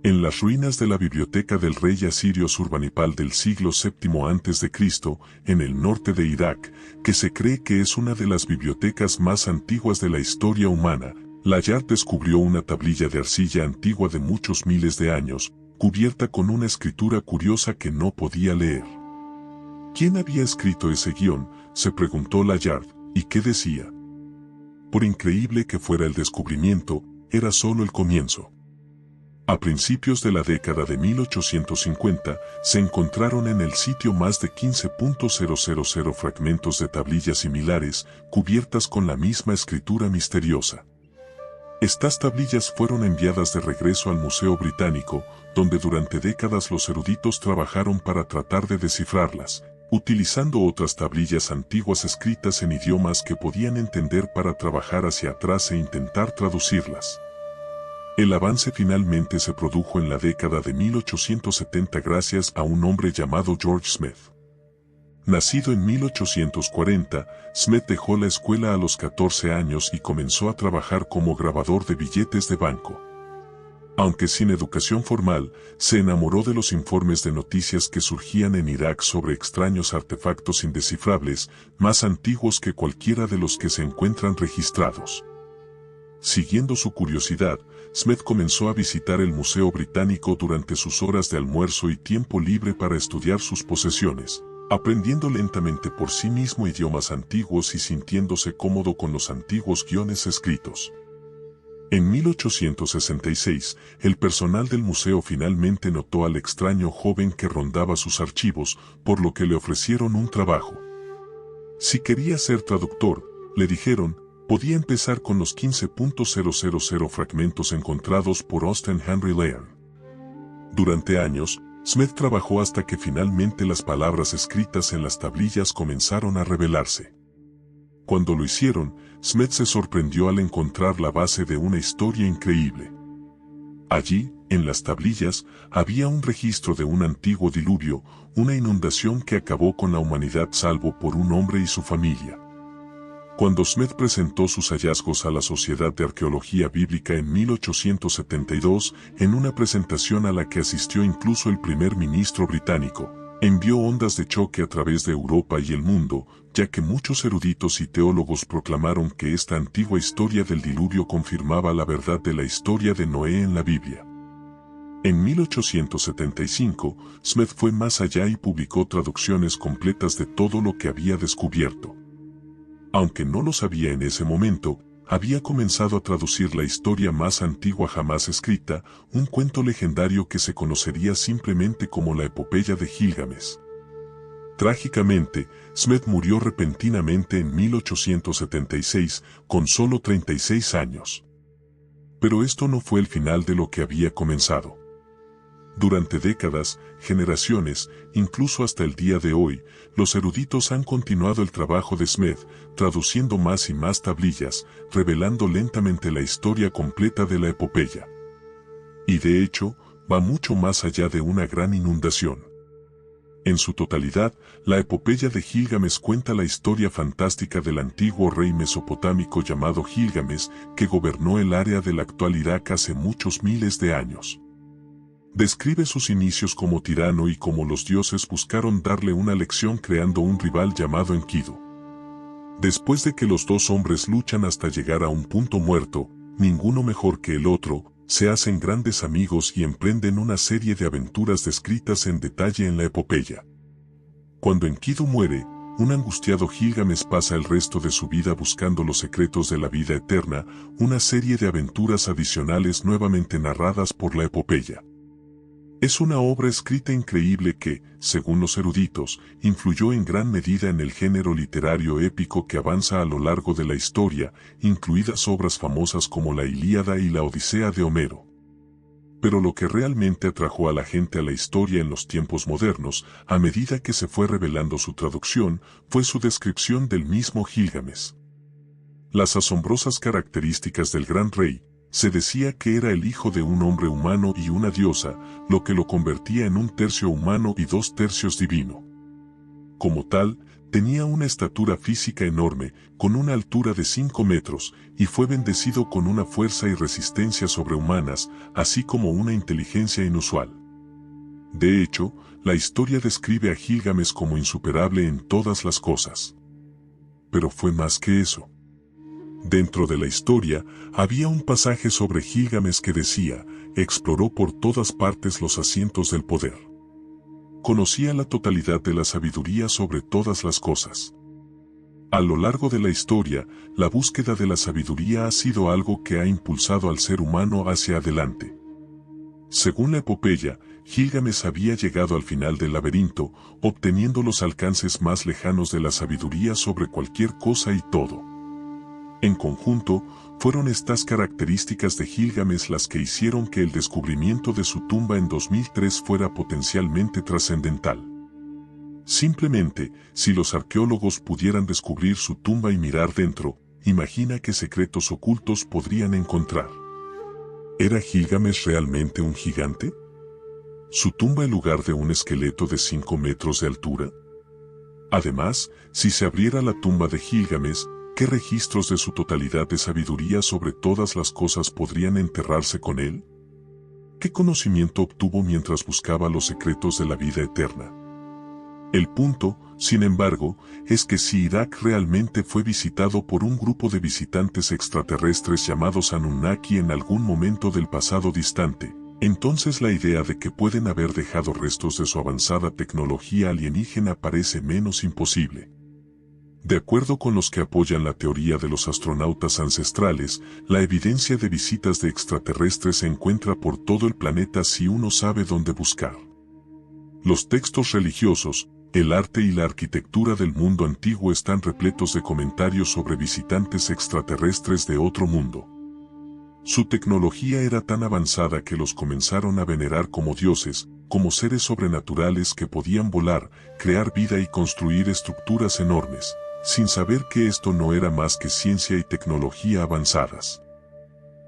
En las ruinas de la biblioteca del rey asirio Surbanipal del siglo VII a.C., en el norte de Irak, que se cree que es una de las bibliotecas más antiguas de la historia humana, Layard descubrió una tablilla de arcilla antigua de muchos miles de años, cubierta con una escritura curiosa que no podía leer. ¿Quién había escrito ese guión?, se preguntó Layard, ¿y qué decía? Por increíble que fuera el descubrimiento, era solo el comienzo. A principios de la década de 1850, se encontraron en el sitio más de 15.000 fragmentos de tablillas similares, cubiertas con la misma escritura misteriosa. Estas tablillas fueron enviadas de regreso al Museo Británico, donde durante décadas los eruditos trabajaron para tratar de descifrarlas, utilizando otras tablillas antiguas escritas en idiomas que podían entender para trabajar hacia atrás e intentar traducirlas. El avance finalmente se produjo en la década de 1870 gracias a un hombre llamado George Smith. Nacido en 1840, Smith dejó la escuela a los 14 años y comenzó a trabajar como grabador de billetes de banco. Aunque sin educación formal, se enamoró de los informes de noticias que surgían en Irak sobre extraños artefactos indescifrables, más antiguos que cualquiera de los que se encuentran registrados. Siguiendo su curiosidad, Smith comenzó a visitar el Museo Británico durante sus horas de almuerzo y tiempo libre para estudiar sus posesiones, aprendiendo lentamente por sí mismo idiomas antiguos y sintiéndose cómodo con los antiguos guiones escritos. En 1866, el personal del museo finalmente notó al extraño joven que rondaba sus archivos, por lo que le ofrecieron un trabajo. Si quería ser traductor, le dijeron, podía empezar con los 15.000 fragmentos encontrados por Austen Henry Layard. Durante años, Smith trabajó hasta que finalmente las palabras escritas en las tablillas comenzaron a revelarse. Cuando lo hicieron, Smith se sorprendió al encontrar la base de una historia increíble. Allí, en las tablillas, había un registro de un antiguo diluvio, una inundación que acabó con la humanidad salvo por un hombre y su familia. Cuando Smith presentó sus hallazgos a la Sociedad de Arqueología Bíblica en 1872, en una presentación a la que asistió incluso el primer ministro británico, envió ondas de choque a través de Europa y el mundo, ya que muchos eruditos y teólogos proclamaron que esta antigua historia del diluvio confirmaba la verdad de la historia de Noé en la Biblia. En 1875, Smith fue más allá y publicó traducciones completas de todo lo que había descubierto. Aunque no lo sabía en ese momento, había comenzado a traducir la historia más antigua jamás escrita, un cuento legendario que se conocería simplemente como la epopeya de Gilgamesh. Trágicamente, Smed murió repentinamente en 1876, con solo 36 años. Pero esto no fue el final de lo que había comenzado. Durante décadas, generaciones, incluso hasta el día de hoy, los eruditos han continuado el trabajo de Smed, traduciendo más y más tablillas, revelando lentamente la historia completa de la epopeya. Y de hecho, va mucho más allá de una gran inundación. En su totalidad, la epopeya de Gilgamesh cuenta la historia fantástica del antiguo rey mesopotámico llamado Gilgamesh, que gobernó el área del actual Irak hace muchos miles de años. Describe sus inicios como tirano y cómo los dioses buscaron darle una lección creando un rival llamado Enkidu. Después de que los dos hombres luchan hasta llegar a un punto muerto, ninguno mejor que el otro, se hacen grandes amigos y emprenden una serie de aventuras descritas en detalle en la epopeya. Cuando Enkidu muere, un angustiado Gilgamesh pasa el resto de su vida buscando los secretos de la vida eterna, una serie de aventuras adicionales nuevamente narradas por la epopeya. Es una obra escrita increíble que, según los eruditos, influyó en gran medida en el género literario épico que avanza a lo largo de la historia, incluidas obras famosas como la Ilíada y la Odisea de Homero. Pero lo que realmente atrajo a la gente a la historia en los tiempos modernos, a medida que se fue revelando su traducción, fue su descripción del mismo Gilgamesh. Las asombrosas características del gran rey. Se decía que era el hijo de un hombre humano y una diosa, lo que lo convertía en un tercio humano y 2/3 divino. Como tal, tenía una estatura física enorme, con una altura de 5 metros, y fue bendecido con una fuerza y resistencia sobrehumanas, así como una inteligencia inusual. De hecho, la historia describe a Gilgamesh como insuperable en todas las cosas. Pero fue más que eso. Dentro de la historia, había un pasaje sobre Gilgamesh que decía, exploró por todas partes los asientos del poder. Conocía la totalidad de la sabiduría sobre todas las cosas. A lo largo de la historia, la búsqueda de la sabiduría ha sido algo que ha impulsado al ser humano hacia adelante. Según la epopeya, Gilgamesh había llegado al final del laberinto, obteniendo los alcances más lejanos de la sabiduría sobre cualquier cosa y todo. En conjunto, fueron estas características de Gilgamesh las que hicieron que el descubrimiento de su tumba en 2003 fuera potencialmente trascendental. Simplemente, si los arqueólogos pudieran descubrir su tumba y mirar dentro, imagina qué secretos ocultos podrían encontrar. ¿Era Gilgamesh realmente un gigante? ¿Su tumba en lugar de un esqueleto de 5 metros de altura? Además, si se abriera la tumba de Gilgamesh, ¿qué registros de su totalidad de sabiduría sobre todas las cosas podrían enterrarse con él? ¿Qué conocimiento obtuvo mientras buscaba los secretos de la vida eterna? El punto, sin embargo, es que si Irak realmente fue visitado por un grupo de visitantes extraterrestres llamados Anunnaki en algún momento del pasado distante, entonces la idea de que pueden haber dejado restos de su avanzada tecnología alienígena parece menos imposible. De acuerdo con los que apoyan la teoría de los astronautas ancestrales, la evidencia de visitas de extraterrestres se encuentra por todo el planeta si uno sabe dónde buscar. Los textos religiosos, el arte y la arquitectura del mundo antiguo están repletos de comentarios sobre visitantes extraterrestres de otro mundo. Su tecnología era tan avanzada que los comenzaron a venerar como dioses, como seres sobrenaturales que podían volar, crear vida y construir estructuras enormes, sin saber que esto no era más que ciencia y tecnología avanzadas.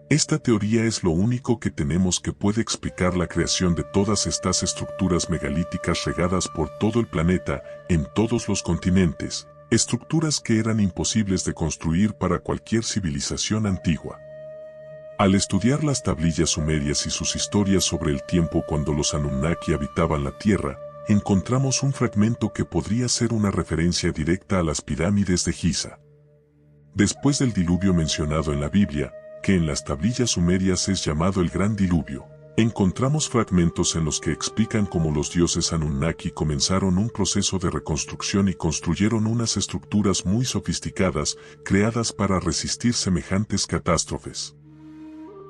Esta teoría es lo único que tenemos que puede explicar la creación de todas estas estructuras megalíticas regadas por todo el planeta, en todos los continentes, estructuras que eran imposibles de construir para cualquier civilización antigua. Al estudiar las tablillas sumerias y sus historias sobre el tiempo cuando los Anunnaki habitaban la Tierra, encontramos un fragmento que podría ser una referencia directa a las pirámides de Giza. Después del diluvio mencionado en la Biblia, que en las tablillas sumerias es llamado el Gran Diluvio, encontramos fragmentos en los que explican cómo los dioses Anunnaki comenzaron un proceso de reconstrucción y construyeron unas estructuras muy sofisticadas, creadas para resistir semejantes catástrofes.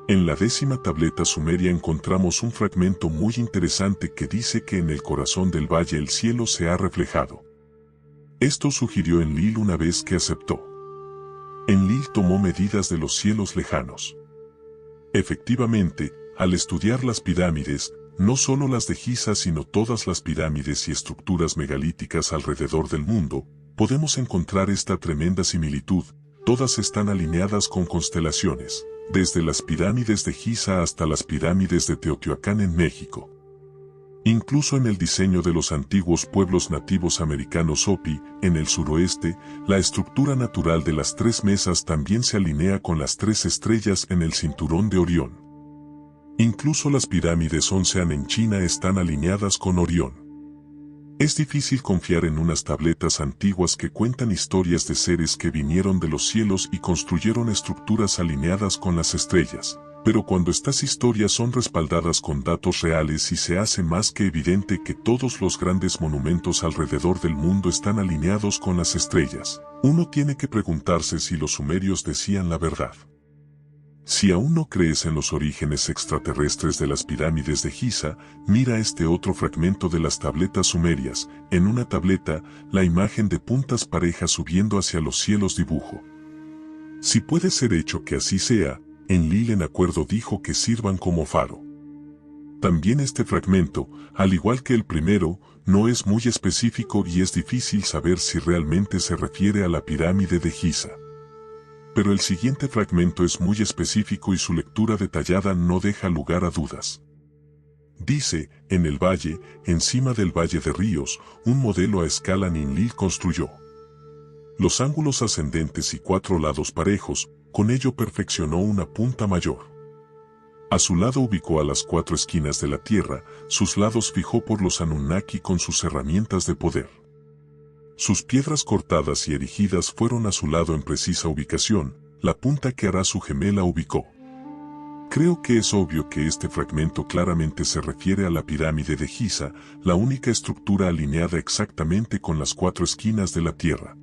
En la 10ª tableta sumeria encontramos un fragmento muy interesante que dice que en el corazón del valle el cielo se ha reflejado. Esto sugirió Enlil una vez que aceptó. Enlil tomó medidas de los cielos lejanos. Efectivamente, al estudiar las pirámides, no solo las de Giza sino todas las pirámides y estructuras megalíticas alrededor del mundo, podemos encontrar esta tremenda similitud. Todas están alineadas con constelaciones, desde las pirámides de Giza hasta las pirámides de Teotihuacán en México. Incluso en el diseño de los antiguos pueblos nativos americanos Hopi, en el suroeste, la estructura natural de las tres mesas también se alinea con las tres estrellas en el cinturón de Orión. Incluso las pirámides Oncean en China están alineadas con Orión. Es difícil confiar en unas tabletas antiguas que cuentan historias de seres que vinieron de los cielos y construyeron estructuras alineadas con las estrellas. Pero cuando estas historias son respaldadas con datos reales y se hace más que evidente que todos los grandes monumentos alrededor del mundo están alineados con las estrellas, uno tiene que preguntarse si los sumerios decían la verdad. Si aún no crees en los orígenes extraterrestres de las pirámides de Giza, mira este otro fragmento de las tabletas sumerias. En una tableta, la imagen de puntas parejas subiendo hacia los cielos dibujo. Si puede ser hecho que así sea, Enlil en acuerdo dijo que sirvan como faro. También este fragmento, al igual que el primero, no es muy específico y es difícil saber si realmente se refiere a la pirámide de Giza. Pero el siguiente fragmento es muy específico y su lectura detallada no deja lugar a dudas. Dice, en el valle, encima del valle de ríos, un modelo a escala Enlil construyó. Los ángulos ascendentes y 4 lados parejos, con ello perfeccionó una punta mayor. A su lado ubicó a las 4 esquinas de la tierra, sus lados fijó por los Anunnaki con sus herramientas de poder. Sus piedras cortadas y erigidas fueron a su lado en precisa ubicación, la punta que hará su gemela ubicó. Creo que es obvio que este fragmento claramente se refiere a la pirámide de Giza, la única estructura alineada exactamente con las 4 esquinas de la tierra.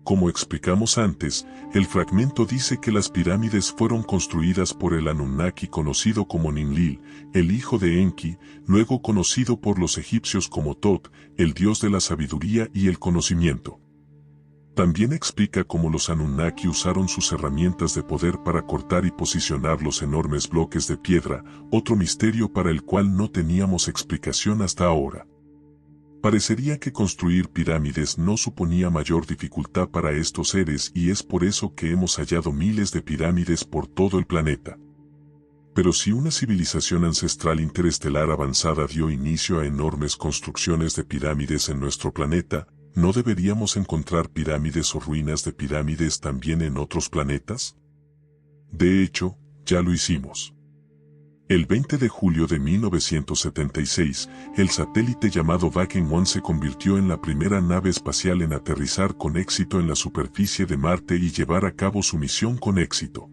Como explicamos antes, el fragmento dice que las pirámides fueron construidas por el Anunnaki conocido como Ninlil, el hijo de Enki, luego conocido por los egipcios como Tot, el dios de la sabiduría y el conocimiento. También explica cómo los Anunnaki usaron sus herramientas de poder para cortar y posicionar los enormes bloques de piedra, otro misterio para el cual no teníamos explicación hasta ahora. Parecería que construir pirámides no suponía mayor dificultad para estos seres y es por eso que hemos hallado miles de pirámides por todo el planeta. Pero si una civilización ancestral interestelar avanzada dio inicio a enormes construcciones de pirámides en nuestro planeta, ¿no deberíamos encontrar pirámides o ruinas de pirámides también en otros planetas? De hecho, ya lo hicimos. El 20 de julio de 1976, el satélite llamado Viking 1 se convirtió en la primera nave espacial en aterrizar con éxito en la superficie de Marte y llevar a cabo su misión con éxito.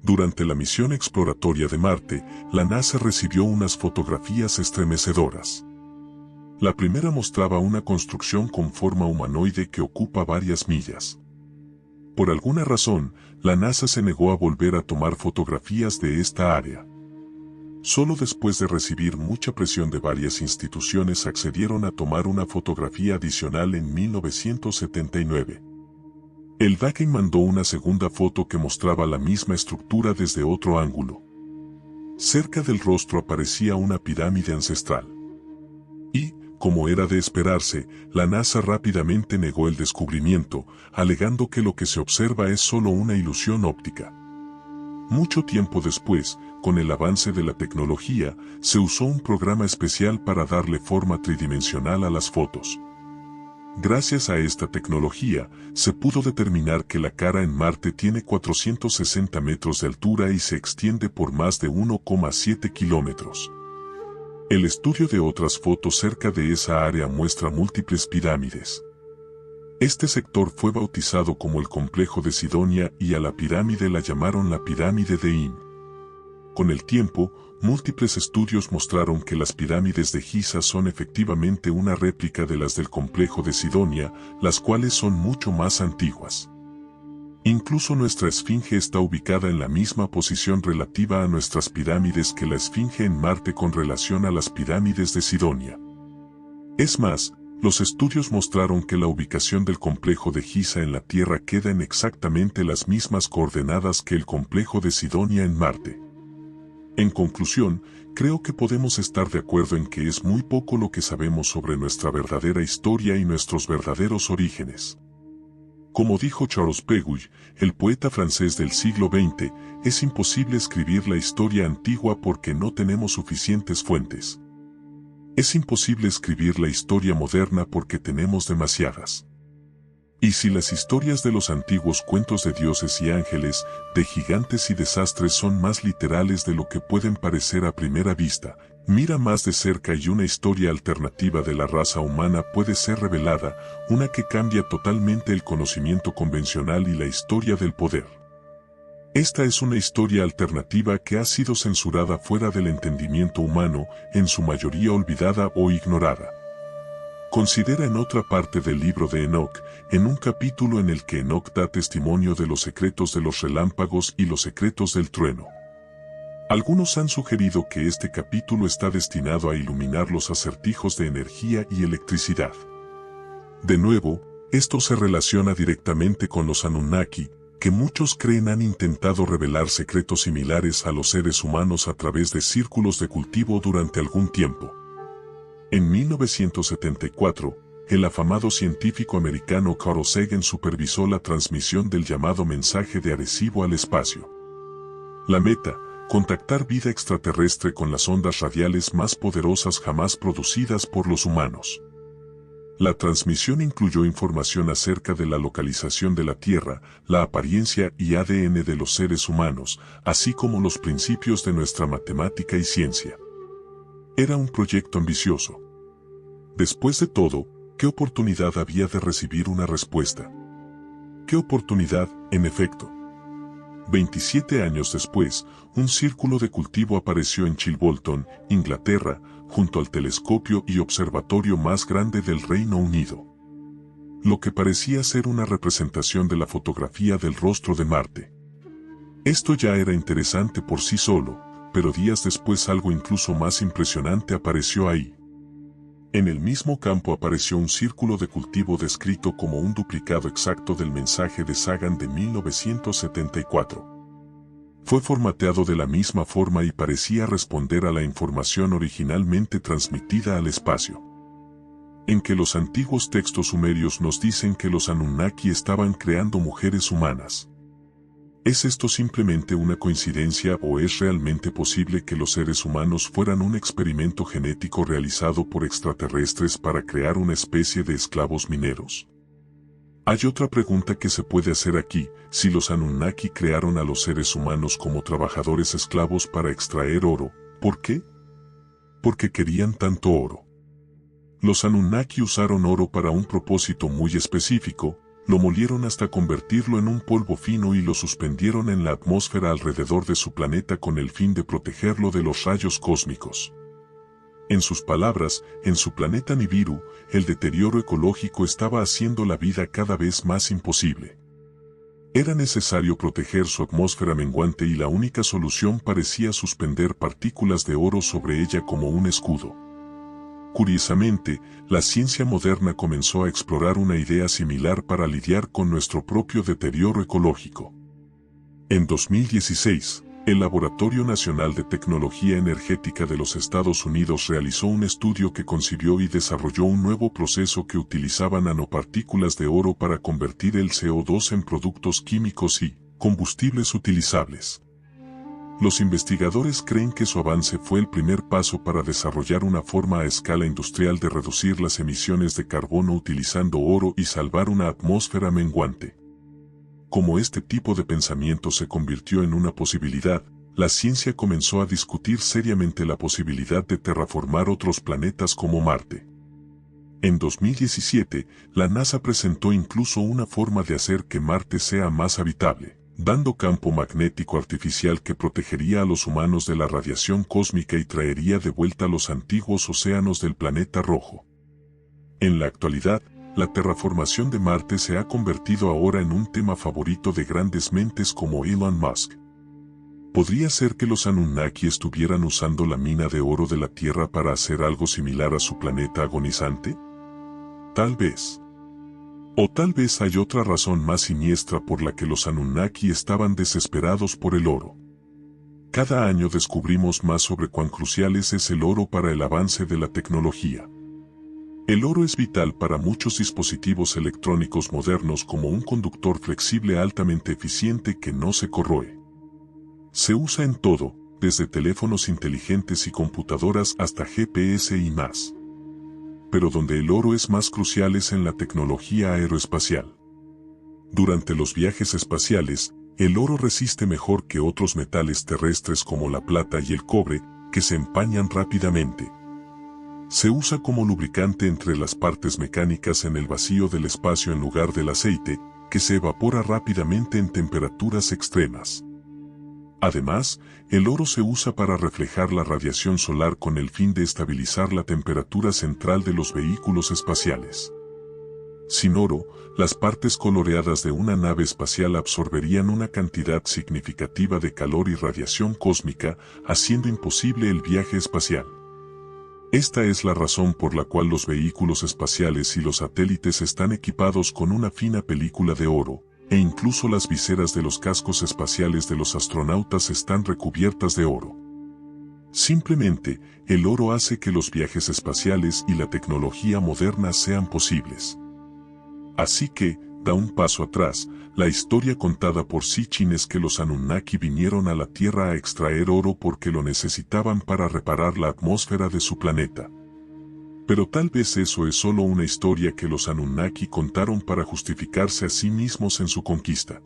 Durante la misión exploratoria de Marte, la NASA recibió unas fotografías estremecedoras. La primera mostraba una construcción con forma humanoide que ocupa varias millas. Por alguna razón, la NASA se negó a volver a tomar fotografías de esta área. Solo después de recibir mucha presión de varias instituciones accedieron a tomar una fotografía adicional en 1979. El Viking mandó una segunda foto que mostraba la misma estructura desde otro ángulo. Cerca del rostro aparecía una pirámide ancestral. Y, como era de esperarse, la NASA rápidamente negó el descubrimiento, alegando que lo que se observa es solo una ilusión óptica. Mucho tiempo después, con el avance de la tecnología, se usó un programa especial para darle forma tridimensional a las fotos. Gracias a esta tecnología, se pudo determinar que la cara en Marte tiene 460 metros de altura y se extiende por más de 1,7 kilómetros. El estudio de otras fotos cerca de esa área muestra múltiples pirámides. Este sector fue bautizado como el complejo de Sidonia y a la pirámide la llamaron la pirámide de In. Con el tiempo, múltiples estudios mostraron que las pirámides de Giza son efectivamente una réplica de las del complejo de Sidonia, las cuales son mucho más antiguas. Incluso nuestra esfinge está ubicada en la misma posición relativa a nuestras pirámides que la esfinge en Marte con relación a las pirámides de Sidonia. Es más, Los estudios mostraron que la ubicación del complejo de Giza en la Tierra queda en exactamente las mismas coordenadas que el complejo de Sidonia en Marte. En conclusión, creo que podemos estar de acuerdo en que es muy poco lo que sabemos sobre nuestra verdadera historia y nuestros verdaderos orígenes. Como dijo Charles Péguy, el poeta francés del siglo XX, es imposible escribir la historia antigua porque no tenemos suficientes fuentes. Es imposible escribir la historia moderna porque tenemos demasiadas. Y si las historias de los antiguos cuentos de dioses y ángeles, de gigantes y desastres son más literales de lo que pueden parecer a primera vista, mira más de cerca y una historia alternativa de la raza humana puede ser revelada, una que cambia totalmente el conocimiento convencional y la historia del poder. Esta es una historia alternativa que ha sido censurada fuera del entendimiento humano, en su mayoría olvidada o ignorada. Considera en otra parte del libro de Enoc, en un capítulo en el que Enoc da testimonio de los secretos de los relámpagos y los secretos del trueno. Algunos han sugerido que este capítulo está destinado a iluminar los acertijos de energía y electricidad. De nuevo, esto se relaciona directamente con los Anunnaki, que muchos creen han intentado revelar secretos similares a los seres humanos a través de círculos de cultivo durante algún tiempo. En 1974, el afamado científico americano Carl Sagan supervisó la transmisión del llamado mensaje de Arecibo al espacio. La meta, contactar vida extraterrestre con las ondas radiales más poderosas jamás producidas por los humanos. La transmisión incluyó información acerca de la localización de la Tierra, la apariencia y ADN de los seres humanos, así como los principios de nuestra matemática y ciencia. Era un proyecto ambicioso. Después de todo, ¿qué oportunidad había de recibir una respuesta? ¿Qué oportunidad, en efecto? 27 años después, un círculo de cultivo apareció en Chilbolton, Inglaterra, junto al telescopio y observatorio más grande del Reino Unido. Lo que parecía ser una representación de la fotografía del rostro de Marte. Esto ya era interesante por sí solo, pero días después algo incluso más impresionante apareció ahí. En el mismo campo apareció un círculo de cultivo descrito como un duplicado exacto del mensaje de Sagan de 1974. Fue formateado de la misma forma y parecía responder a la información originalmente transmitida al espacio. En que los antiguos textos sumerios nos dicen que los Anunnaki estaban creando mujeres humanas. ¿Es esto simplemente una coincidencia o es realmente posible que los seres humanos fueran un experimento genético realizado por extraterrestres para crear una especie de esclavos mineros? Hay otra pregunta que se puede hacer aquí: si los Anunnaki crearon a los seres humanos como trabajadores esclavos para extraer oro, ¿por qué? Porque querían tanto oro. Los Anunnaki usaron oro para un propósito muy específico. Lo molieron hasta convertirlo en un polvo fino y lo suspendieron en la atmósfera alrededor de su planeta con el fin de protegerlo de los rayos cósmicos. En sus palabras, en su planeta Nibiru, el deterioro ecológico estaba haciendo la vida cada vez más imposible. Era necesario proteger su atmósfera menguante y la única solución parecía suspender partículas de oro sobre ella como un escudo. Curiosamente, la ciencia moderna comenzó a explorar una idea similar para lidiar con nuestro propio deterioro ecológico. En 2016, el Laboratorio Nacional de Tecnología Energética de los Estados Unidos realizó un estudio que concibió y desarrolló un nuevo proceso que utilizaba nanopartículas de oro para convertir el CO2 en productos químicos y combustibles utilizables. Los investigadores creen que su avance fue el primer paso para desarrollar una forma a escala industrial de reducir las emisiones de carbono utilizando oro y salvar una atmósfera menguante. Como este tipo de pensamiento se convirtió en una posibilidad, la ciencia comenzó a discutir seriamente la posibilidad de terraformar otros planetas como Marte. En 2017, la NASA presentó incluso una forma de hacer que Marte sea más habitable, dando campo magnético artificial que protegería a los humanos de la radiación cósmica y traería de vuelta los antiguos océanos del planeta rojo. En la actualidad, la terraformación de Marte se ha convertido ahora en un tema favorito de grandes mentes como Elon Musk. ¿Podría ser que los Anunnaki estuvieran usando la mina de oro de la Tierra para hacer algo similar a su planeta agonizante? Tal vez. O tal vez hay otra razón más siniestra por la que los Anunnaki estaban desesperados por el oro. Cada año descubrimos más sobre cuán cruciales es el oro para el avance de la tecnología. El oro es vital para muchos dispositivos electrónicos modernos como un conductor flexible altamente eficiente que no se corroe. Se usa en todo, desde teléfonos inteligentes y computadoras hasta GPS y más. Pero donde el oro es más crucial es en la tecnología aeroespacial. Durante los viajes espaciales, el oro resiste mejor que otros metales terrestres como la plata y el cobre, que se empañan rápidamente. Se usa como lubricante entre las partes mecánicas en el vacío del espacio en lugar del aceite, que se evapora rápidamente en temperaturas extremas. Además, el oro se usa para reflejar la radiación solar con el fin de estabilizar la temperatura central de los vehículos espaciales. Sin oro, las partes coloreadas de una nave espacial absorberían una cantidad significativa de calor y radiación cósmica, haciendo imposible el viaje espacial. Esta es la razón por la cual los vehículos espaciales y los satélites están equipados con una fina película de oro, e incluso las viseras de los cascos espaciales de los astronautas están recubiertas de oro. Simplemente, el oro hace que los viajes espaciales y la tecnología moderna sean posibles. Así que, da un paso atrás, la historia contada por Sitchin es que los Anunnaki vinieron a la Tierra a extraer oro porque lo necesitaban para reparar la atmósfera de su planeta. Pero tal vez eso es solo una historia que los Anunnaki contaron para justificarse a sí mismos en su conquista.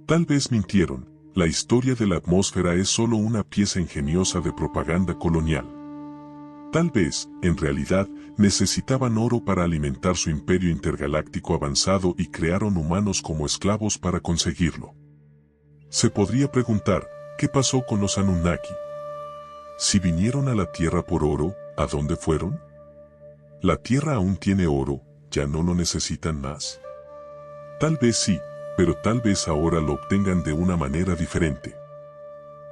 Tal vez mintieron, la historia de la atmósfera es solo una pieza ingeniosa de propaganda colonial. Tal vez, en realidad, necesitaban oro para alimentar su imperio intergaláctico avanzado y crearon humanos como esclavos para conseguirlo. Se podría preguntar, ¿qué pasó con los Anunnaki? Si vinieron a la Tierra por oro, ¿a dónde fueron? La Tierra aún tiene oro, ¿ya no lo necesitan más? Tal vez sí, pero tal vez ahora lo obtengan de una manera diferente.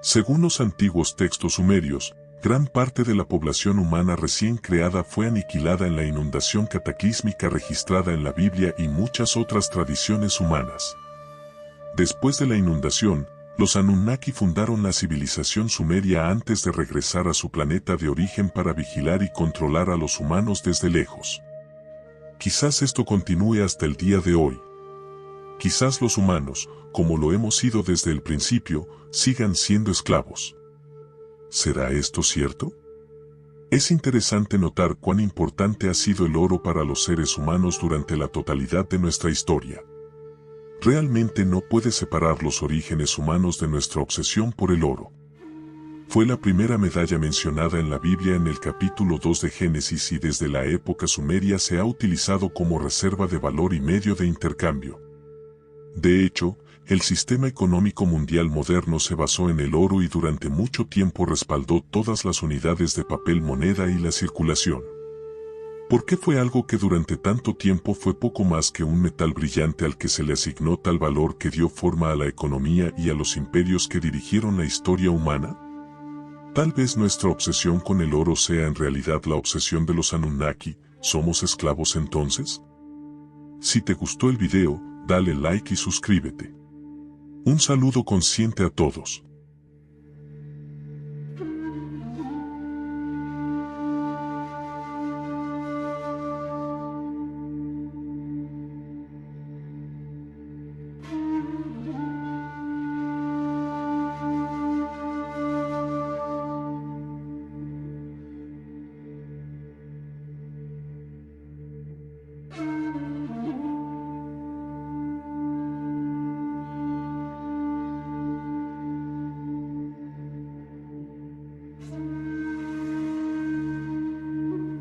Según los antiguos textos sumerios, gran parte de la población humana recién creada fue aniquilada en la inundación cataclísmica registrada en la Biblia y muchas otras tradiciones humanas. Después de la inundación, los Anunnaki fundaron la civilización sumeria antes de regresar a su planeta de origen para vigilar y controlar a los humanos desde lejos. Quizás esto continúe hasta el día de hoy. Quizás los humanos, como lo hemos sido desde el principio, sigan siendo esclavos. ¿Será esto cierto? Es interesante notar cuán importante ha sido el oro para los seres humanos durante la totalidad de nuestra historia. Realmente no puedes separar los orígenes humanos de nuestra obsesión por el oro. Fue la primera medalla mencionada en la Biblia en el capítulo 2 de Génesis y desde la época sumeria se ha utilizado como reserva de valor y medio de intercambio. De hecho, el sistema económico mundial moderno se basó en el oro y durante mucho tiempo respaldó todas las unidades de papel moneda y la circulación. ¿Por qué fue algo que durante tanto tiempo fue poco más que un metal brillante al que se le asignó tal valor que dio forma a la economía y a los imperios que dirigieron la historia humana? Tal vez nuestra obsesión con el oro sea en realidad la obsesión de los Anunnaki. ¿Somos esclavos entonces? Si te gustó el video, dale like y suscríbete. Un saludo consciente a todos.